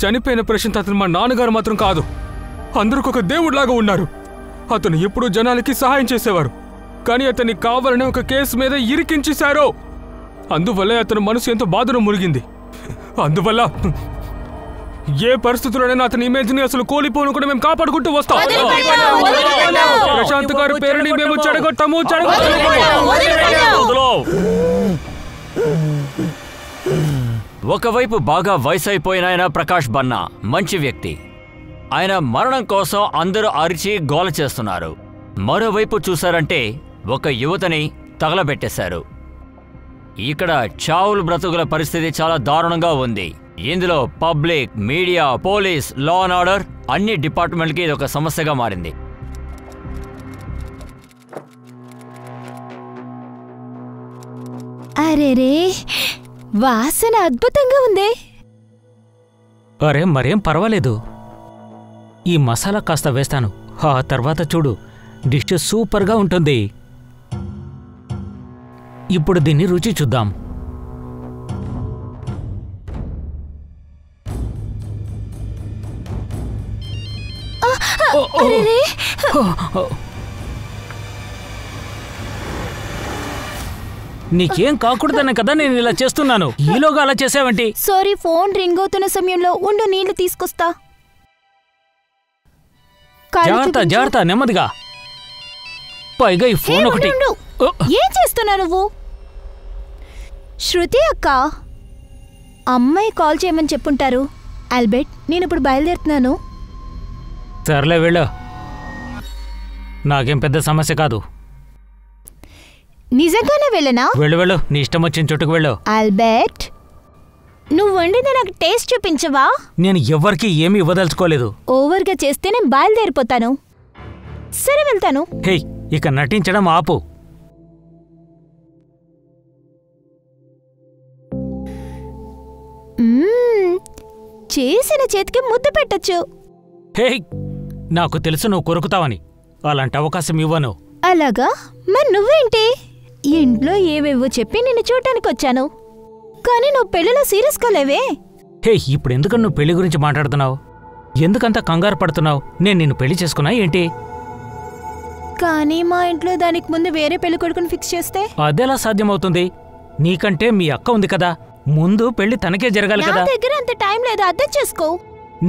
చనిపోయిన ప్రశాంత్ అతను మా నాన్నగారు మాత్రం కాదు. అందరికి ఒక దేవుడిలాగా ఉన్నారు. అతను ఎప్పుడూ జనాలకి సహాయం చేసేవారు. కానీ అతన్ని కావాలని ఒక కేసు మీద ఇరికించేశారు. అందువల్లే అతని మనసు ఎంతో బాధను మునిగింది. అందువల్ల ఏ పరిస్థితుల్లోనైనా అతని ఇమేజ్ని అసలు కోల్పోను కూడా మేము కాపాడుకుంటూ వస్తాం. ప్రశాంత్ గారి పేరుని మేము చెడగొట్టాము. ఒకవైపు బాగా వయసు అయిపోయిన ఆయన ప్రకాష్ బన్నా మంచి వ్యక్తి. ఆయన మరణం కోసం అందరూ అరిచి గోల చేస్తున్నారు. మరోవైపు చూశారంటే ఒక యువతని తగలబెట్టేశారు. ఇక్కడ చావులు బ్రతుకుల పరిస్థితి చాలా దారుణంగా ఉంది. ఇందులో public, media, police, law and order అన్ని డిపార్ట్మెంట్కి ఇది ఒక సమస్యగా మారింది. అరేరే, వాసన అద్భుతంగా ఉంది. అరే మరేం పర్వాలేదు. ఈ మసాలా కాస్త వేస్తాను. ఆ తర్వాత చూడు, డిష్ సూపర్గా ఉంటుంది. ఇప్పుడు దీన్ని రుచి చూద్దాం. నీకేం కాకూడదనే కదా నేను ఇలా చేస్తున్నాను. ఈలోగా అలా చేసావంటి? సారీ, ఫోన్ రింగ్ అవుతున్న సమయంలో ఉండు, నీళ్లు తీసుకొస్తా. జాగ్రత్త జాగ్రత్త, నెమ్మదిగా. పైగా ఈ ఫోన్ ఒకటి. ఏం చేస్తున్నా నువ్వు? శృతి అక్క, అమ్మాయి కాల్ చేయమని చెప్పుంటారు. ఆల్బర్ట్, నేను ఇప్పుడు బయలుదేరుతున్నాను. సర్లే వెళ్ళు, నాకేం పెద్ద సమస్య కాదు. నిజంగానే వెళ్ళనా? వెళ్ళు వెళ్ళు, నీ ఇష్టం వచ్చిన చోటుకు వెళ్ళు. ఆల్బర్ట్, నువ్వు వండింది నాకు టేస్ట్ చూపించవా? నేను ఎవ్వరికి ఏమీ ఇవ్వదలుచుకోలేదు. ఓవర్గా చేస్తే నేను బయలుదేరిపోతాను. సరే, వెళ్తాను. హే, ఇక నటించడం ఆపు. చేసిన చేతికి ముద్దు పెట్టచ్చు. హే, నాకు తెలుసు నువ్వు కొరుకుతావని. అలాంటి అవకాశం ఇవ్వను. అలాగా? మరి నువ్వేంటి? ఇంట్లో ఏవేవో చెప్పి నిన్ను చూడటానికి వచ్చాను. కానీ నువ్వు పెళ్లిలో సీరియస్గా లేవే. హే, ఇప్పుడు ఎందుకని నువ్వు పెళ్లి గురించి మాట్లాడుతున్నావు? ఎందుకంత కంగారు పడుతున్నావు? నేను నిన్ను పెళ్లి చేసుకున్నా ఏంటి? కానీ మా ఇంట్లో దానికి ముందు వేరే పెళ్లి కొడుకుని ఫిక్స్ చేస్తే అదెలా సాధ్యమవుతుంది? నీకంటే మీ అక్క ఉంది కదా, ముందు పెళ్లి తనకే జరగాలి కదా. నా దగ్గర అంత టైం లేదు, అర్థం చేసుకో.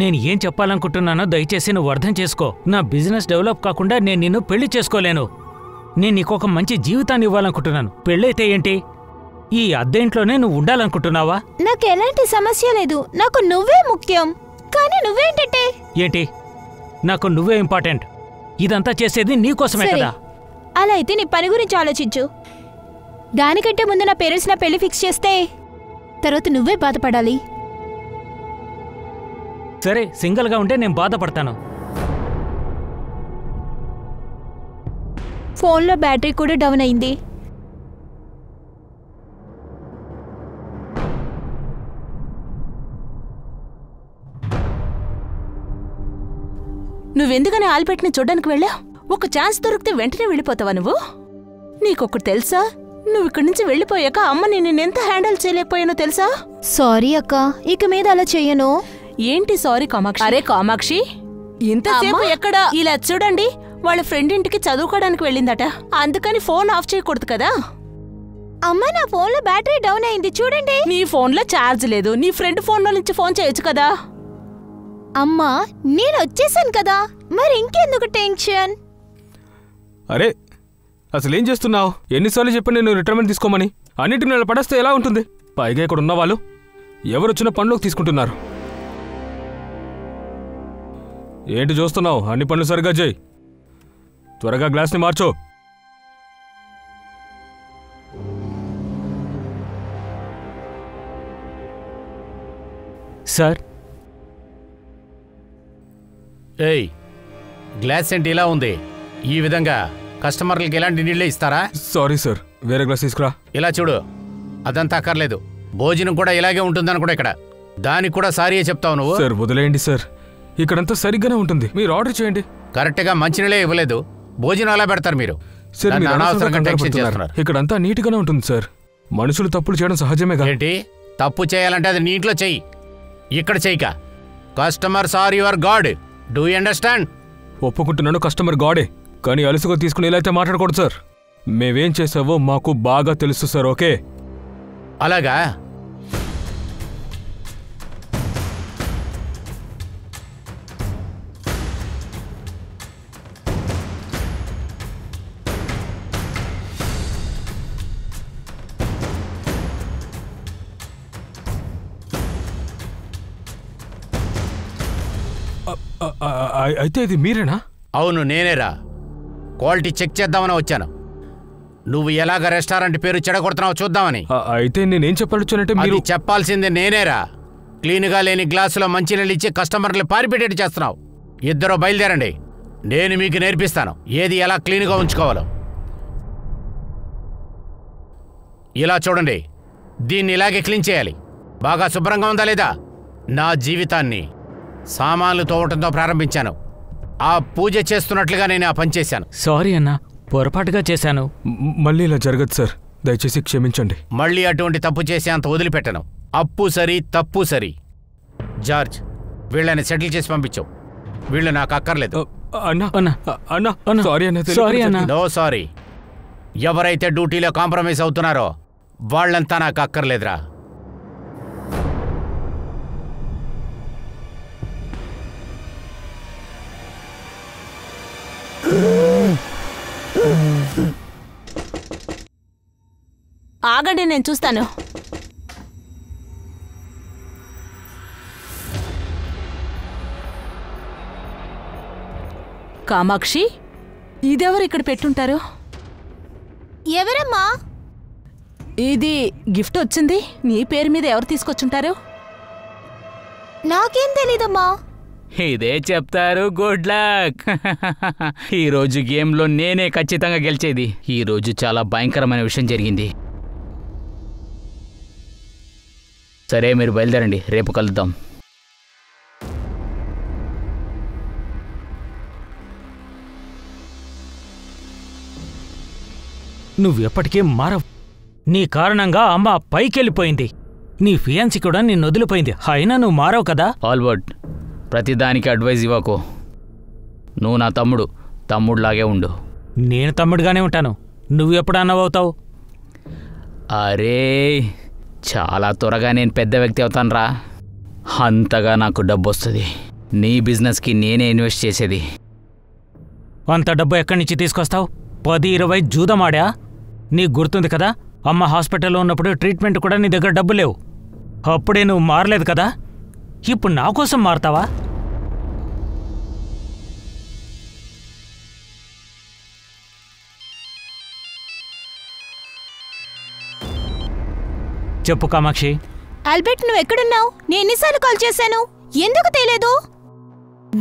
నేను ఏం చెప్పాలనుకుంటున్నానో దయచేసి నువ్వు అర్థం చేసుకో. నా బిజినెస్ డెవలప్ కాకుండా నేను నిన్ను పెళ్లి చేసుకోలేను. నేను నీకొక మంచి జీవితాన్ని ఇవ్వాలనుకుంటున్నాను. పెళ్ళైతే ఏంటి? ఈ అద్దె ఇంట్లోనే నువ్వు ఉండాలనుకుంటున్నావా? నాకు ఎలాంటి సమస్య లేదు, నాకు నువ్వే ముఖ్యం. కానీ నువ్వేంటంటే? ఏంటి? నాకు నువ్వే ఇంపార్టెంట్. ఇదంతా చేసేది నీకోసమే కదా. అలా అయితే నీ పని గురించి ఆలోచించు. దానికంటే ముందు నా పేరెంట్స్ నా పెళ్లి ఫిక్స్ చేస్తే తర్వాత నువ్వే బాధపడాలి. సరే, సింగిల్గా ఉంటే నేను బాధపడతాను. ఫోన్లో బ్యాటరీ కూడా డౌన్ అయింది. నువ్వెందుకని ఆల్బర్ట్ని చూడ్డానికి వెళ్ళా? ఒక ఛాన్స్ దొరికితే వెంటనే వెళ్ళిపోతావా నువ్వు? నీకొకటి తెలుసా? నువ్వు ఇక్కడి నుంచి వెళ్ళిపోయాక అమ్మని నేనెంత హ్యాండిల్ చేయలేకపోయానో తెలుసా? సారీ అక్క, ఇక మీద అలా చెయ్యను. ఏంటి సారీ కామాక్షి? అరే కామాక్షి, ఇంతసేపు ఎక్కడా? ఇలా చూడండి, వాళ్ళ ఫ్రెండ్ ఇంటికి చదువుకోవడానికి వెళ్ళిందట. అందుకని ఫోన్ ఆఫ్ చేయకూడదు కదా. అమ్మ, నా ఫోన్లో బ్యాటరీ డౌన్ అయింది చూడండి. నీ ఫోన్లో ఛార్జ్ లేదు, నీ ఫ్రెండ్ ఫోన్లో నుంచి ఫోన్ చేయొచ్చు కదా. అమ్మా, నేను వచ్చేసాను కదా, మరి ఇంకెందుకు టెన్షన్? అరే, అసలేం చేస్తున్నావు? ఎన్నిసార్లు చెప్పి నేను రిటైర్మెంట్ తీసుకోమని. అన్నిటిని నెల పడేస్తే ఎలా ఉంటుంది? పైగా ఇక్కడ ఉన్నవాళ్ళు ఎవరొచ్చినా పనులోకి తీసుకుంటున్నారు. ఏంటి చూస్తున్నావు? అన్ని పనులు సరిగ్గా చేయి. త్వరగా గ్లాస్ని మార్చో. సార్, ఏయ్, గ్లాస్ ఏంటి ఇలా ఉంది? ఈ విధంగా కస్టమర్లకి ఎలాంటి నీళ్ళే ఇస్తారా? సారీ సార్, వేరే గ్లాస్ తీసుకురా. ఇలా చూడు, అదంతా అక్కర్లేదు. భోజనం కూడా ఇలాగే ఉంటుందని కూడా ఇక్కడ. దానికి కూడా సారీయే చెప్తావు నువ్వు? సార్ వదిలేయండి సార్, ఇక్కడంతా సరిగ్గానే ఉంటుంది. మీరు ఆర్డర్ చేయండి. కరెక్ట్గా మంచినీళ్ళే ఇవ్వలేదు, భోజనం అలా పెడతారు మీరు. సార్, మీరు అనవసరంగా టెన్షన్ చేస్తున్నారు. ఇక్కడంతా నీట్గానే ఉంటుంది సార్. మనుషులు తప్పులు చేయడం సహజమే కదా. ఏంటి? తప్పు చేయాలంటే అది నీ ఇంట్లో చెయ్యి, ఇక్కడ చెయ్యక. Customers are your god. Do you understand? ఒప్పుకుంటున్నాను, కస్టమర్ గాడే. కానీ అలుసుగా తీసుకుని ఇలా అయితే మాట్లాడకూడదు సార్. మేమేం చేసావో మాకు బాగా తెలుసు సార్. ఓకే? అలాగా? అయితే ఇది మీరేనా? అవును, నేనేరా. క్వాలిటీ చెక్ చేద్దామని వచ్చాను. నువ్వు ఎలాగ రెస్టారెంట్ పేరు చెడగొడుతున్నావు చూద్దామని. అయితే నేనేం చెప్పాలంటే మీరు చెప్పాల్సిందే నేనేరా. క్లీన్గా లేని గ్లాసులో మంచినీళ్ళు ఇచ్చి కస్టమర్లు పారిపెట్టేట్టు చేస్తున్నావు. ఇద్దరు బయలుదేరండి, నేను మీకు నేర్పిస్తాను ఏది ఎలా క్లీన్గా ఉంచుకోవాలో. ఇలా చూడండి, దీన్ని ఇలాగే క్లీన్ చేయాలి. బాగా శుభ్రంగా ఉందా లేదా? నా జీవితాన్ని సామాన్లు తోవటంతో ప్రారంభించాను. ఆ పూజ చేస్తున్నట్లుగా నేను ఆ పని చేశాను. సారీ అన్నా, పొరపాటుగా చేశాను. మళ్ళీ ఇలా జరగదు సార్, దయచేసి క్షమించండి. మళ్ళీ అటువంటి తప్పు చేసే అంత వదిలిపెట్టను. అప్పు సరి, తప్పు సరి. జార్జ్, వీళ్ళని సెటిల్ చేసి పంపించావు. వీళ్ళు నాకు అక్కర్లేదు. సారీ అన్నా. No sorry. ఎవరైతే డ్యూటీలో కాంప్రమైజ్ అవుతున్నారో వాళ్ళంతా నాకు అక్కర్లేదురా. ఆగండి, నేను చూస్తాను. కామాక్షి, ఇదెవరు ఇక్కడ పెట్టుంటారు? ఎవరమ్మా? ఇది గిఫ్ట్ వచ్చింది. నీ పేరు మీద ఎవరు తీసుకొచ్చుంటారు? నాకేం తెలీదమ్మా. ఇదే చెప్తారు. Good luck. ఈరోజు గేమ్లో నేనే ఖచ్చితంగా గెలిచేది. ఈరోజు చాలా భయంకరమైన విషయం జరిగింది. సరే, మీరు బయలుదేరండి, రేపు కలుద్దాం. నువ్వెప్పటికీ మారవు. నీ కారణంగా అమ్మ పైకెళ్ళిపోయింది. నీ ఫియాన్సీ కూడా నిన్ను వదిలిపోయింది. అయినా నువ్వు మారవు కదా. ఆల్బర్ట్, ప్రతిదానికి అడ్వైజ్ ఇవ్వకు. నువ్వు నా తమ్ముడు, తమ్ముడులాగే ఉండు. నేను తమ్ముడుగానే ఉంటాను. నువ్వు ఎప్పుడు అన్నవవుతావు? అరే, చాలా త్వరగా నేను పెద్ద వ్యక్తి అవుతానురా. అంతగా నాకు డబ్బు వస్తుంది. నీ బిజినెస్కి నేనే ఇన్వెస్ట్ చేసేది. అంత డబ్బు ఎక్కడి నుంచి తీసుకొస్తావు? 10-20 జూదమాడా? నీకు గుర్తుంది కదా, అమ్మ హాస్పిటల్లో ఉన్నప్పుడు ట్రీట్మెంట్ కూడా నీ దగ్గర డబ్బు లేవు. అప్పుడే నువ్వు మారలేదు కదా. ఇప్పుడు నా కోసం మారతావా? చెప్పు కామాక్షి. ఆల్బర్ట్, నువ్వు ఎక్కడున్నావు? నేను ఎన్నిసార్లు కాల్ చేశాను, ఎందుకు తేలేదు?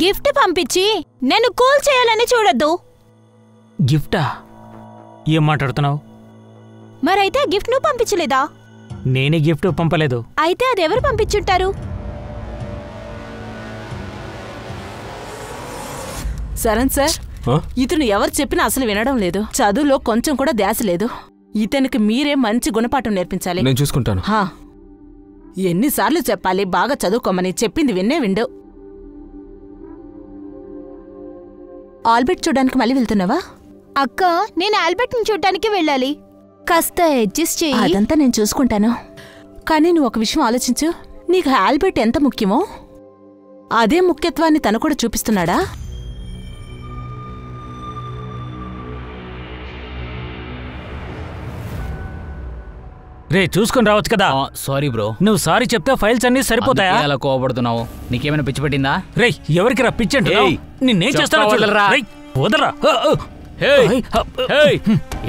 గిఫ్ట్ పంపించి నన్ను కూల్ చేయాలని చూడొద్దు. గిఫ్టా? ఏం మాట్లాడుతున్నావు? మరైతే గిఫ్ట్ నువ్వు పంపించలేదా? నేనే గిఫ్ట్ పంపలేదు. అయితే అదెవరు పంపించుంటారు? సరణ్ సార్, ఇతను ఎవరు చెప్పినా అసలు వినడం లేదు. చదువులో కొంచెం కూడా ధ్యాస లేదు. ఇతనికి మీరే మంచి గుణపాఠం నేర్పించాలి. నేను చూసుకుంటాను. ఎన్నిసార్లు చెప్పాలి బాగా చదువుకోమని? చెప్పింది విండు. ఆల్బర్ట్ చూడ్డానికి మళ్ళీ వెళ్తున్నావా? అక్క, నేను ఆల్బర్ట్ని చూడ్డానికి వెళ్ళాలి. కాస్త అడ్జస్ట్ చెయ్యి. అదంతా నేను చూసుకుంటాను. కానీ నువ్వు ఒక విషయం ఆలోచించు. నీకు ఆల్బర్ట్ ఎంత ముఖ్యమో అదే ముఖ్యత్వాన్ని తను కూడా చూపిస్తున్నాడా? రే, చూసుకుని రావచ్చు కదా. Sorry bro. నువ్వు సారీ చెప్తే ఫైల్స్ అన్నీ సరిపోతాయా? అలా కోపడుతున్నావు? నీకేమైనా పిచ్చి పెట్టిందా? రే, ఎవరికి రా పిచ్చండి? నిన్నేం చేస్తానో వదలరా.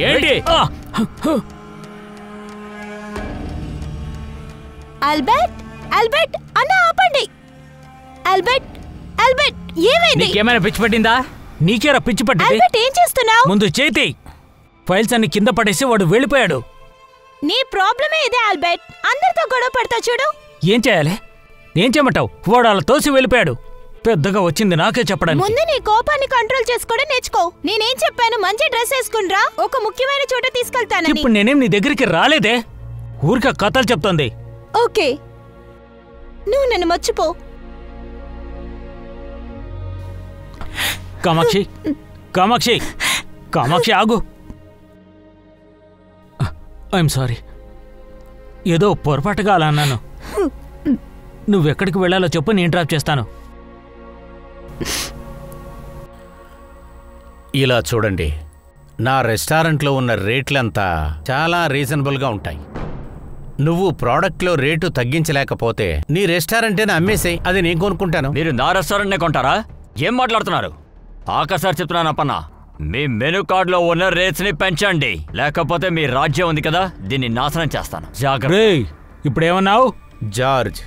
ఏంటి? ఆల్బర్ట్, ఆల్బర్ట్ అన్న ఆపండి. ఆల్బర్ట్, ఆల్బర్ట్ ఏమైంది? నీకేమైనా పిచ్చి పట్టిందా? నీకేరా పిచ్చి పట్టింది? ఆల్బర్ట్ ఏం చేస్తున్నావు? ముందు చేతి. ఫైల్స్ అన్ని కింద పడేసి వాడు వెళ్ళిపోయాడు. నీ ప్రాబ్లమే ఇదే ఆల్బర్ట్. అందరితో గొడవ పడతా చూడు. ఏం చేయాలి? ఏం చేయమంటావు? వాడు అలా తోసి వెళ్ళిపోయాడు. పెద్దగా వచ్చింది నాకే చెప్పడానికి. ముందు నీ కోపాన్ని కంట్రోల్ చేసుకోవడం నేర్చుకో. నేనేం చెప్పాను? మంచి డ్రెస్ వేసుకునిరా, ఒక ముఖ్యమైన చోట తీసుకెళ్తానని. ఇప్పుడు నేనేం నీ దగ్గరికి రాలేదే, ఊరికే కథలు చెప్తోంది. ఓకే, నువ్వు నన్ను మర్చిపో. కామాక్షి కామాక్షి కామాక్షి ఆగు. ఐఎమ్ సారీ, ఏదో పొరపాటుగా అలా అన్నాను. నువ్వెక్కడికి వెళ్ళాలో చెప్పు, నేను డ్రాప్ చేస్తాను. ఇలా చూడండి, నా రెస్టారెంట్లో ఉన్న రేట్లంతా చాలా రీజనబుల్గా ఉంటాయి. నువ్వు ప్రోడక్ట్లో రేటు తగ్గించలేకపోతే నీ రెస్టారెంటేనే అమ్మేసేయ్, అది నేను కొనుక్కుంటాను. మీరు నా రెస్టారెంట్నే కొంటారా? ఏం మాట్లాడుతున్నారు? ఆఖసారి చెప్తున్నాను అప్పన్న, మీ మెనూ కార్డులో ఉన్న రేట్స్ని పెంచండి, లేకపోతే మీ రాజ్యం ఉంది కదా, దీన్ని నాశనం చేస్తాను. జాగ్రత్త. రేయ్, ఇప్పుడేమన్నావు? జార్జ్,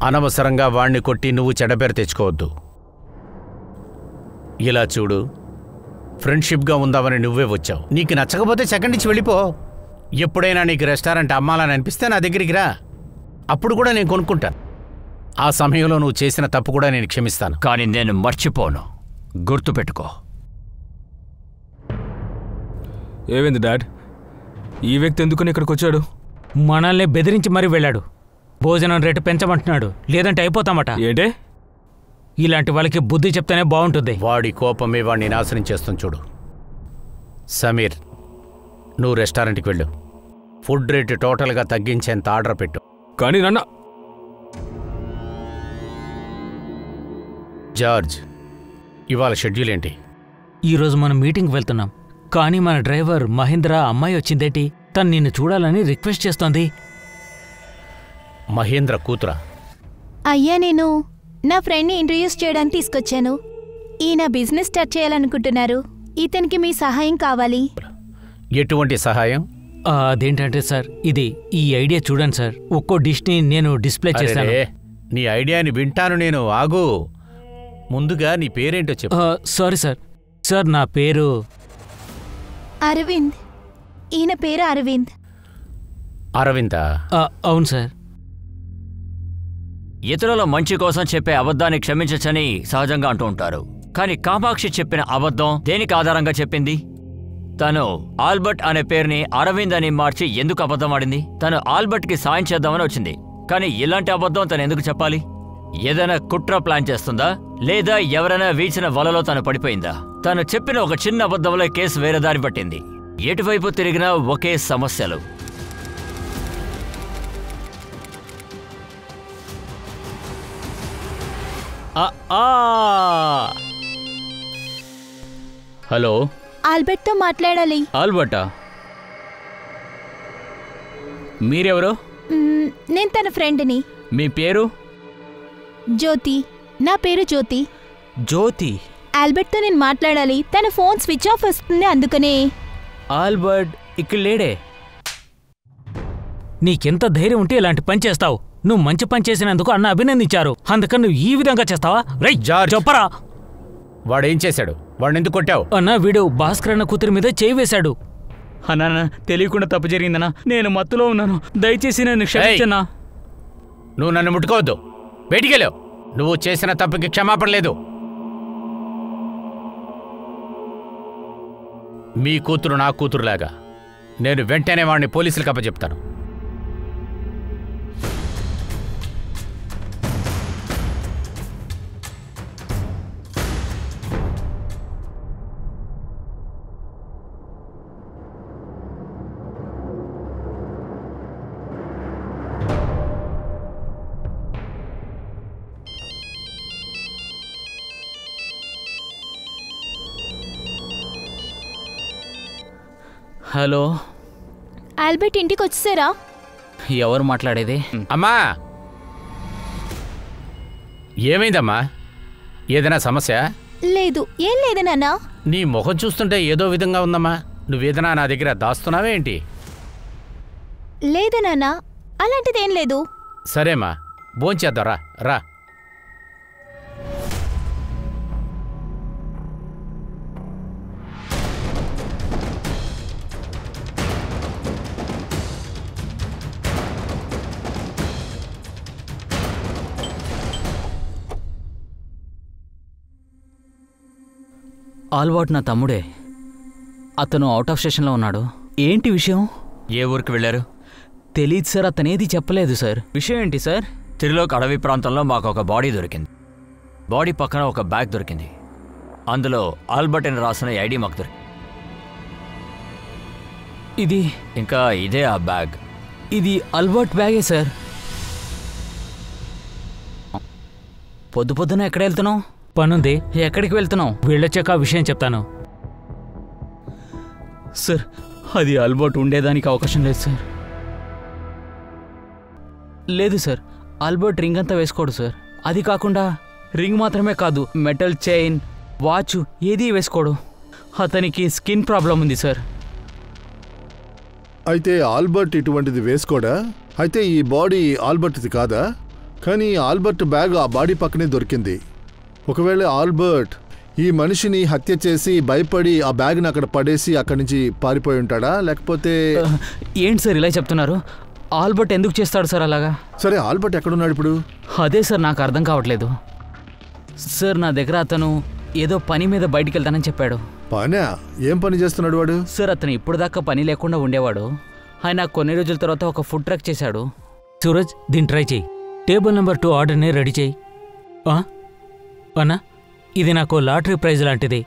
అనవసరంగా వాణ్ణి కొట్టి నువ్వు చెడ్డపేరు తెచ్చుకోవద్దు. ఇలా చూడు, ఫ్రెండ్షిప్గా ఉందామని నువ్వే వచ్చావు. నీకు నచ్చకపోతే సెకండ్ ఇచ్చి వెళ్ళిపో. ఎప్పుడైనా నీకు రెస్టారెంట్ అమ్మాలని అనిపిస్తే నా దగ్గరికి రా, అప్పుడు కూడా నేను కొనుక్కుంటాను. ఆ సమయంలో నువ్వు చేసిన తప్పు కూడా నేను క్షమిస్తాను. కానీ నేను మర్చిపోను, గుర్తుపెట్టుకో. ఏమైంది డాడ్? ఈ వ్యక్తి ఎందుకని ఇక్కడికి వచ్చాడు? మనల్ని బెదిరించి మరీ వెళ్ళాడు. భోజనం రేటు పెంచమంటున్నాడు, లేదంటే అయిపోతామట. ఏంటే? ఇలాంటి వాళ్ళకి బుద్ధి చెప్తేనే బాగుంటుంది. వాడి కోపమే వాడిని నాశనం చేస్తుంది చూడు. సమీర్, నువ్వు రెస్టారెంట్కి వెళ్ళు. ఫుడ్ రేటు టోటల్గా తగ్గించేంత ఆర్డర్ పెట్టు. కానీ నాన్న. జార్జ్, ఇవాళ షెడ్యూల్ ఏంటి? ఈరోజు మనం మీటింగ్కి వెళ్తున్నాం, కానీ మన డ్రైవర్ మహేంద్ర అమ్మాయి వచ్చిందేంటి? తను నిన్ను చూడాలని రిక్వెస్ట్ చేస్తోంది. మహేంద్ర కూతురా? అయ్యా, నేను నా ఫ్రెండ్ని ఇంట్రడ్యూస్ చేయడానికి తీసుకొచ్చాను. ఈయన బిజినెస్ స్టార్ట్ చేయాలనుకుంటున్నారు. ఇతనికి మీ సహాయం కావాలి. ఎటువంటి సహాయం? అదేంటంటే సార్, ఈ ఐడియా చూడండి సార్. ఒక్కో డిష్ని నేను డిస్ప్లే చేశాను. అరే, నీ ఐడియాని వింటాను నేను. ఆగు, ముందుగా నీ పేరేంటో చెప్పు. Sorry sir. సార్, నా పేరు అరవింద్. ఈయన పేరు అరవింద్. అరవిందా? అవును సార్. ఇతరుల మంచి కోసం చెప్పే అబద్ధాన్ని క్షమించచ్చని సహజంగా అంటూ ఉంటారు, కానీ కామాక్షి చెప్పిన అబద్ధం దేనికి ఆధారంగా చెప్పింది? తను ఆల్బర్ట్ అనే పేరుని అరవింద్ అని మార్చి ఎందుకు అబద్ధం ఆడింది? తను ఆల్బర్ట్కి సాయం చేద్దామని వచ్చింది, కానీ ఇలాంటి అబద్ధం తను ఎందుకు చెప్పాలి? ఏదైనా కుట్ర ప్లాన్ చేస్తుందా, లేదా ఎవరైనా వీచిన వలలో తను పడిపోయిందా? తను చెప్పిన ఒక చిన్న అబద్ధంలో కేసు వేరే దారి పట్టింది. ఎటువైపు తిరిగినా ఒకే సమస్యలు. హలో, ఆల్బర్ట్తో మాట్లాడాలి. ఆల్బర్టా? మీరెవరు? నేను తన ఫ్రెండ్ని. మీ పేరు? జ్యోతి. నా పేరు జ్యోతి. జ్యోతి? ఆల్బర్ట్తో నేను మాట్లాడాలి. తన ఫోన్ స్విచ్ ఆఫ్ వస్తుంది, అందుకనే. ఆల్బర్ట్ ఇక్కడ లేడే. నీకెంత ధైర్యం ఉంటే ఇలాంటి పని చేస్తావు? నువ్వు మంచి పని చేసినందుకు అన్న అభినందించారు, అందుకని నువ్వు ఈ విధంగా చేస్తావా? రేయ్ జార్జ్, చెప్పరా. వాడేం చేశాడు? వాడిని ఎందుకు కొట్టావు? అన్న, వీడు భాస్కర్ అన్న కూతురి మీద చేయి వేశాడు. అన్నా, తెలియకుండా తప్పు జరిగిందన్నా. నేను మత్తులో ఉన్నాను, దయచేసి నన్ను క్షమించన్నా. నువ్వు నన్ను ముట్టుకోవద్దు, బయటికెళ్ళావు. నువ్వు చేసిన తప్పుకి క్షమాపణ లేదు. మీ కూతురు నా కూతురులాగా. నేను వెంటనే వాడిని పోలీసులకు అప్పచెప్తాను. హలో, ఆల్బర్ట్ ఇంటికి వచ్చేసారా? ఎవరు మాట్లాడేది? అమ్మా, ఏమైందమ్మా? ఏదైనా సమస్య? లేదు, ఏం లేదు నాన్న. నీ ముఖం చూస్తుంటే ఏదో విధంగా ఉందమ్మా. నువ్వేదైనా నా దగ్గర దాస్తున్నావే ఏంటి? లేదు నాన్న, అలాంటిదేం లేదు. సరేమ్మా, భోంచేద్దాం, రా రా. ఆల్బర్ట్ నా తమ్ముడే. అతను అవుట్ ఆఫ్ స్టేషన్లో ఉన్నాడు. ఏంటి విషయం? ఏ ఊరికి వెళ్ళారు? తెలీదు సార్, అతనేది చెప్పలేదు సార్. విషయం ఏంటి సార్? తిరులోక్ అడవి ప్రాంతంలో మాకు ఒక బాడీ దొరికింది. బాడీ పక్కన ఒక బ్యాగ్ దొరికింది. అందులో ఆల్బర్ట్ అని రాసిన ఐడి మాకు దొరికింది. ఇది ఇంకా ఇదే ఆ బ్యాగ్. ఇది ఆల్బర్ట్ బ్యాగే సార్. పొద్దున ఎక్కడ వెళ్తున్నావు? పనుంది. ఎక్కడికి వెళ్తున్నావు? వెళ్ళొచ్చాక ఆ విషయం చెప్తాను. సార్ అది ఆల్బర్ట్ ఉండేదానికి అవకాశం లేదు సార్. లేదు సార్, ఆల్బర్ట్ రింగ్ అంతా వేసుకోడు సార్. అది కాకుండా రింగ్ మాత్రమే కాదు, మెటల్ చైన్, వాచ్ ఏదీ వేసుకోడు. అతనికి స్కిన్ ప్రాబ్లం ఉంది సార్. అయితే ఆల్బర్ట్ ఇటువంటిది వేసుకోడా? అయితే ఈ బాడీ ఆల్బర్ట్ది కాదా? కానీ ఆల్బర్ట్ బ్యాగ్ ఆ బాడీ పక్కనే దొరికింది. ఒకవేళ ఆల్బర్ట్ ఈ మనిషిని హత్య చేసి భయపడి ఆ బ్యాగ్ని అక్కడ పడేసి అక్కడి నుంచి పారిపోయి ఉంటాడా, లేకపోతే... ఏంటి సార్ ఇలా చెప్తున్నారు? ఆల్బర్ట్ ఎందుకు చేస్తాడు సార్ అలాగా? సరే, ఆల్బర్ట్ ఎక్కడున్నాడు ఇప్పుడు? అదే సార్ నాకు అర్థం కావట్లేదు సార్. నా దగ్గర అతను ఏదో పని మీద బయటికి వెళ్తానని చెప్పాడు. పనా? ఏం పని చేస్తున్నాడు వాడు? సార్ అతను ఇప్పుడు దాకా పని లేకుండా ఉండేవాడు. ఆయన కొన్ని రోజుల తర్వాత ఒక ఫుడ్ ట్రక్ చేశాడు. సూరజ్, దీన్ని ట్రై చేయి. టేబుల్ నెంబర్ 2 ఆర్డర్ని రెడీ చేయి. అన్నా, ఇది నాకు లాటరీ ప్రైజ్ లాంటిది.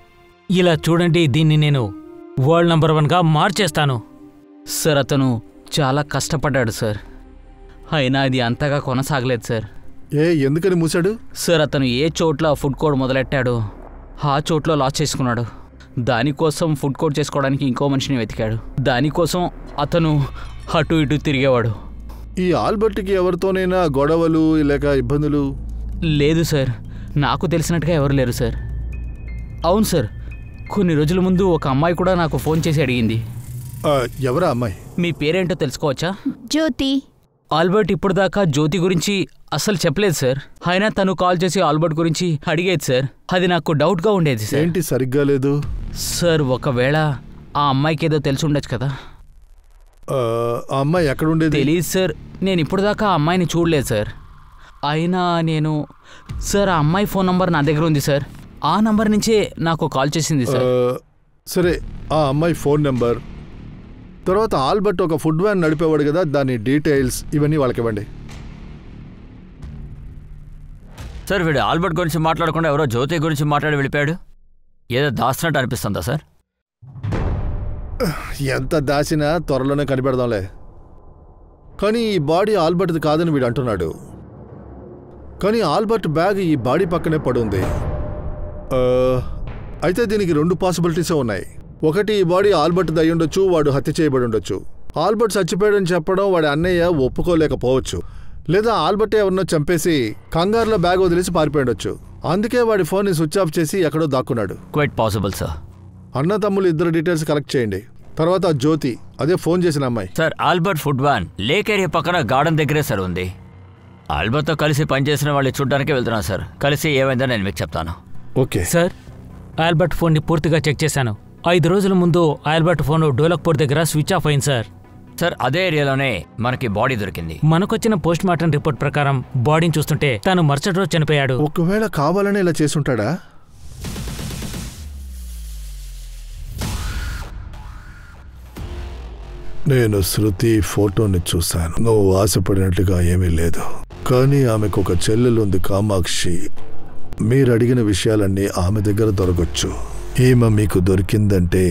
ఇలా చూడండి, దీన్ని నేను వరల్డ్ నంబర్ 1గా మార్చేస్తాను. సార్ అతను చాలా కష్టపడ్డాడు సార్, అయినా ఇది అంతగా కొనసాగలేదు సార్. ఎందుకని మూసాడు? సార్ అతను ఏ చోట్ల ఫుడ్ కోర్ట్ మొదలెట్టాడో ఆ చోట్ల లాస్ చేసుకున్నాడు. దానికోసం ఫుడ్ కోర్ట్ చేసుకోవడానికి ఇంకో మనిషిని వెతికాడు. దానికోసం అతను అటు ఇటు తిరిగేవాడు. ఈ ఆల్బర్ట్కి ఎవరితోనైనా గొడవలు లేక ఇబ్బందులు? లేదు సార్, నాకు తెలిసినట్టుగా ఎవరు లేరు సార్. అవును సార్, కొన్ని రోజుల ముందు ఒక అమ్మాయి కూడా నాకు ఫోన్ చేసి అడిగింది. ఎవరా అమ్మాయి? మీ పేరేంటో తెలుసుకోవచ్చా? జ్యోతి. ఆల్బర్ట్ ఇప్పుడు దాకా జ్యోతి గురించి అస్సలు చెప్పలేదు సార్. అయినా తను కాల్ చేసి ఆల్బర్ట్ గురించి అడిగేది సార్. అది నాకు డౌట్గా ఉండేది సార్. ఏంటి సరిగ్గా లేదు? సార్ ఒకవేళ ఆ అమ్మాయికి ఏదో తెలిసి ఉండొచ్చు కదా. ఆ అమ్మాయి ఎక్కడ ఉండేది? తెలియదు సార్, నేను ఇప్పుడు దాకా ఆ అమ్మాయిని చూడలేదు సార్. అయినా నేను సార్ ఆ అమ్మాయి ఫోన్ నంబర్ నా దగ్గర ఉంది సార్. ఆ నంబర్ నుంచే నాకు కాల్ చేసింది సార్. సరే, ఆ అమ్మాయి ఫోన్ నెంబర్, తర్వాత ఆల్బర్ట్ ఒక ఫుడ్ వ్యాన్ నడిపేవాడు కదా, దాని డీటెయిల్స్ ఇవన్నీ వాళ్ళకి ఇవ్వండి. సార్ వీడు ఆల్బర్ట్ గురించి మాట్లాడకుండా ఎవరో జ్యోతి గురించి మాట్లాడి వెళ్ళిపోయాడు. ఏదో దాస్తున్నట్టు అనిపిస్తుందా సార్? ఎంత దాచినా త్వరలోనే కనిపెడదాంలే. కానీ ఈ బాడీ ఆల్బర్ట్ది కాదని వీడు అంటున్నాడు. కానీ ఆల్బర్ట్ బ్యాగ్ ఈ బాడీ పక్కనే పడుంది. అయితే దీనికి 2 పాసిబిలిటీసే ఉన్నాయి. ఒకటి, ఈ బాడీ ఆల్బర్ట్ అయి ఉండొచ్చు, వాడు హత్య చేయబడి ఉండొచ్చు. ఆల్బర్ట్ చచ్చిపోయాడని చెప్పడం వాడి అన్నయ్య ఒప్పుకోలేకపోవచ్చు. లేదా ఆల్బర్టే ఎవరినో చంపేసి కంగారులో బ్యాగ్ వదిలేసి పారిపోయి ఉండొచ్చు. అందుకే వాడి ఫోన్ని స్విచ్ ఆఫ్ చేసి ఎక్కడో దాక్కున్నాడు. Quite possible sir. అన్న తమ్ముళ్ళు ఇద్దరు డీటెయిల్స్ కలెక్ట్ చేయండి. తర్వాత జ్యోతి, అదే ఫోన్ చేసిన అమ్మాయి. Sir Albert food van lake area పక్కన గార్డెన్ దగ్గరే సార్ ఉంది. ఆల్బర్ట్తో కలిసి పనిచేసిన వాళ్ళు చూడ్డానికి వెళ్తున్నాను సార్. కలిసి ఏమైందో నేను మీకు చెప్తాను. ఓకే సార్, ఆల్బర్ట్ ఫోన్ని పూర్తిగా చెక్ చేశాను. 5 రోజుల ముందు ఆల్బర్ట్ ఫోన్ డోలక్పూర్ దగ్గర స్విచ్ ఆఫ్ అయింది సార్. సార్ అదే ఏరియాలోనే మనకి బాడీ దొరికింది. మనకొచ్చిన పోస్ట్ మార్టం రిపోర్ట్ ప్రకారం బాడీని చూస్తుంటే తను మరుసటి రోజు చనిపోయాడు. ఒకవేళ కావాలనే ఇలా చేసుంటాడా? నేను శృతి ఫోటోని చూశాను. నువ్వు ఆశపడినట్టుగా ఏమీ లేదు. కానీ ఆమెకు ఒక చెల్లెలుంది, కామాక్షి. మీరు అడిగిన విషయాలన్నీ ఆమె దగ్గర దొరకొచ్చు. ఈమె మీకు దొరికిందంటే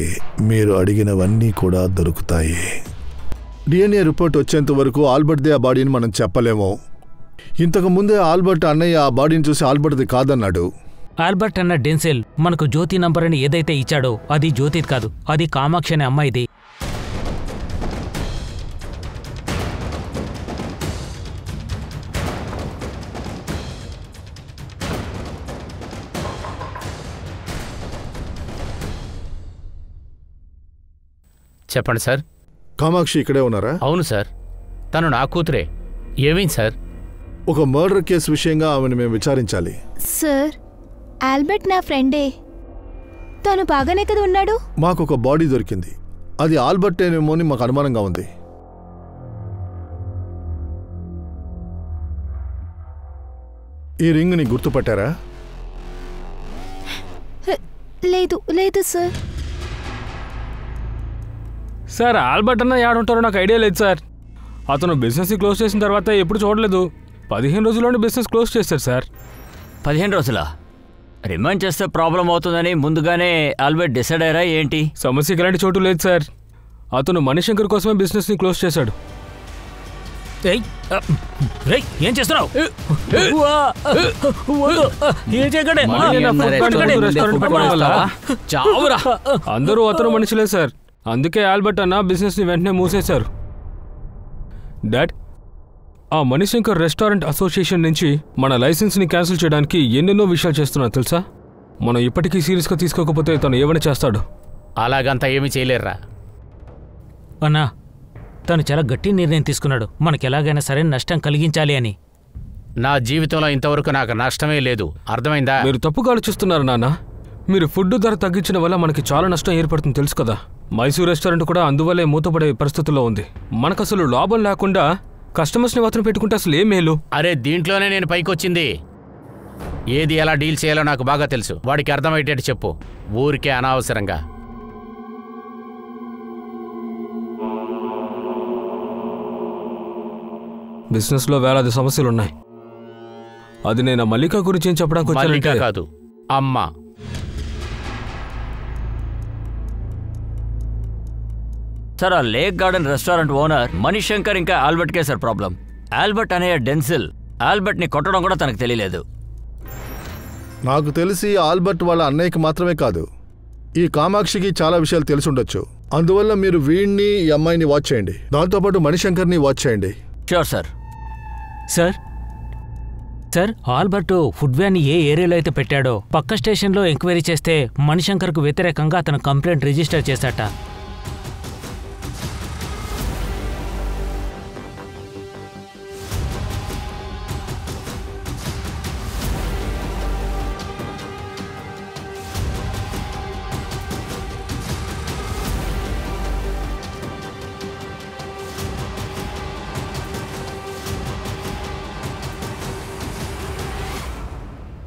మీరు అడిగినవన్నీ కూడా దొరుకుతాయి. డిఎన్ఏ రిపోర్ట్ వచ్చేంత వరకు ఆల్బర్ట్దే ఆ బాడీని మనం చెప్పలేము. ఇంతకు ముందే ఆల్బర్ట్ అన్నయ్య ఆ బాడీని చూసి ఆల్బర్ట్ది కాదన్నాడు. ఆల్బర్ట్ అన్న డెన్సెల్ మనకు జ్యోతి నంబర్ అని ఏదైతే ఇచ్చాడో అది జ్యోతిది కాదు, అది కామాక్షి అనే అమ్మాయిది. చెప్పండి సార్. కామాక్షి ఇక్కడే ఉన్నారా? అవును సార్, తను నా కూతురే. ఏమైంది సార్? ఒక మర్డర్ కేసు విషయంగా ఆమెను మేము విచారించాలి. సార్, ఆల్బర్ట్ నా ఫ్రెండే. తను బాగానే కదా ఉన్నాడు. మాకు ఒక బాడీ దొరికింది. అది ఆల్బర్ట్ ఏనేమో అని మాకు అనుమానంగా ఉంది. ఈ రింగ్ని గుర్తుపట్టారా? లేదు లేదు సార్. సార్ ఆల్బర్ట్ అన్న ఏడుంటారో నాకు ఐడియా లేదు సార్. అతను బిజినెస్ క్లోజ్ చేసిన తర్వాత ఎప్పుడు చూడలేదు. 15 రోజుల్లోనే బిజినెస్ క్లోజ్ చేశారు సార్. 15 రోజులా? రిమైండ్ చేస్తే ప్రాబ్లం అవుతుందని ముందుగానే ఆల్బర్ట్ డిసైడ్ అయ్యారా ఏంటి? సమస్యకి ఎలాంటి చోటు లేదు సార్. అతను మణిశంకర్ కోసమే బిజినెస్ని క్లోజ్ చేశాడు. ఏం చేస్తున్నావు? ఏం చేయకండి. అందరూ అతను మనుషులే సార్. అందుకే ఆల్బర్ట్ అన్న బిజినెస్ని వెంటనే మూసేశారు. డాడ్, ఆ మణిశంకర్ రెస్టారెంట్ అసోసియేషన్ నుంచి మన లైసెన్స్ని క్యాన్సిల్ చేయడానికి ఎన్నెన్నో విషయాలు చేస్తున్నారు తెలుసా? మనం ఇప్పటికీ సీరియస్గా తీసుకోకపోతే తను ఏమైనా చేస్తాడు. అలాగంతా ఏమీ చేయలేరురా. అన్నా, తను చాలా గట్టి నిర్ణయం తీసుకున్నాడు. మనకి ఎలాగైనా సరే నష్టం కలిగించాలి అని. నా జీవితంలో ఇంతవరకు నాకు నష్టమే లేదు, అర్థమైందా? మీరు తప్పుగా ఆలోచిస్తున్నారు నాన్న. మీరు ఫుడ్ ధర తగ్గించిన వల్ల మనకి చాలా నష్టం ఏర్పడుతుంది తెలుసు కదా. మైసూర్ రెస్టారెంట్ కూడా అందువల్లే మూతపడే పరిస్థితుల్లో ఉంది. మనకు అసలు లాభం లేకుండా కస్టమర్స్ని మాత్రం పెట్టుకుంటే అసలు ఏం మేలు? అరే, దీంట్లోనే నేను పైకొచ్చింది. ఏది ఎలా డీల్ చేయాలో నాకు బాగా తెలుసు. వాడికి అర్థమయ్యేటట్టు చెప్పు, ఊరికే అనవసరంగా. బిజినెస్లో వేలాది సమస్యలున్నాయి. అది నేను మల్లిక గురించి ఏం చెప్పడానికి మల్లిక వచ్చానంటే కాదు, అమ్మ. సార్, ఆ lake garden restaurant owner Manishankar ఇంకా ఆల్బర్ట్కే సార్ ప్రాబ్లం. ఆల్బర్ట్ అనే డెన్సిల్ ఆల్బర్ట్ని కొట్టడం కూడా తనకు తెలియలేదు. నాకు తెలిసి ఆల్బర్ట్ వాళ్ళ అన్నయ్యకి మాత్రమే కాదు, ఈ కామాక్షికి చాలా విషయాలు తెలిసి ఉండొచ్చు. అందువల్ల మీరు వీడిని, ఈ అమ్మాయిని వాచ్ చేయండి. దాంతోపాటు మణిశంకర్ని వాచ్ చేయండి. Sure sir. Sir sir Albert food van ఏ ఏరియాలో అయితే పెట్టాడో పక్క స్టేషన్లో ఎంక్వైరీ చేస్తే మణిశంకర్కు వ్యతిరేకంగా అతను కంప్లైంట్ రిజిస్టర్ చేశాట.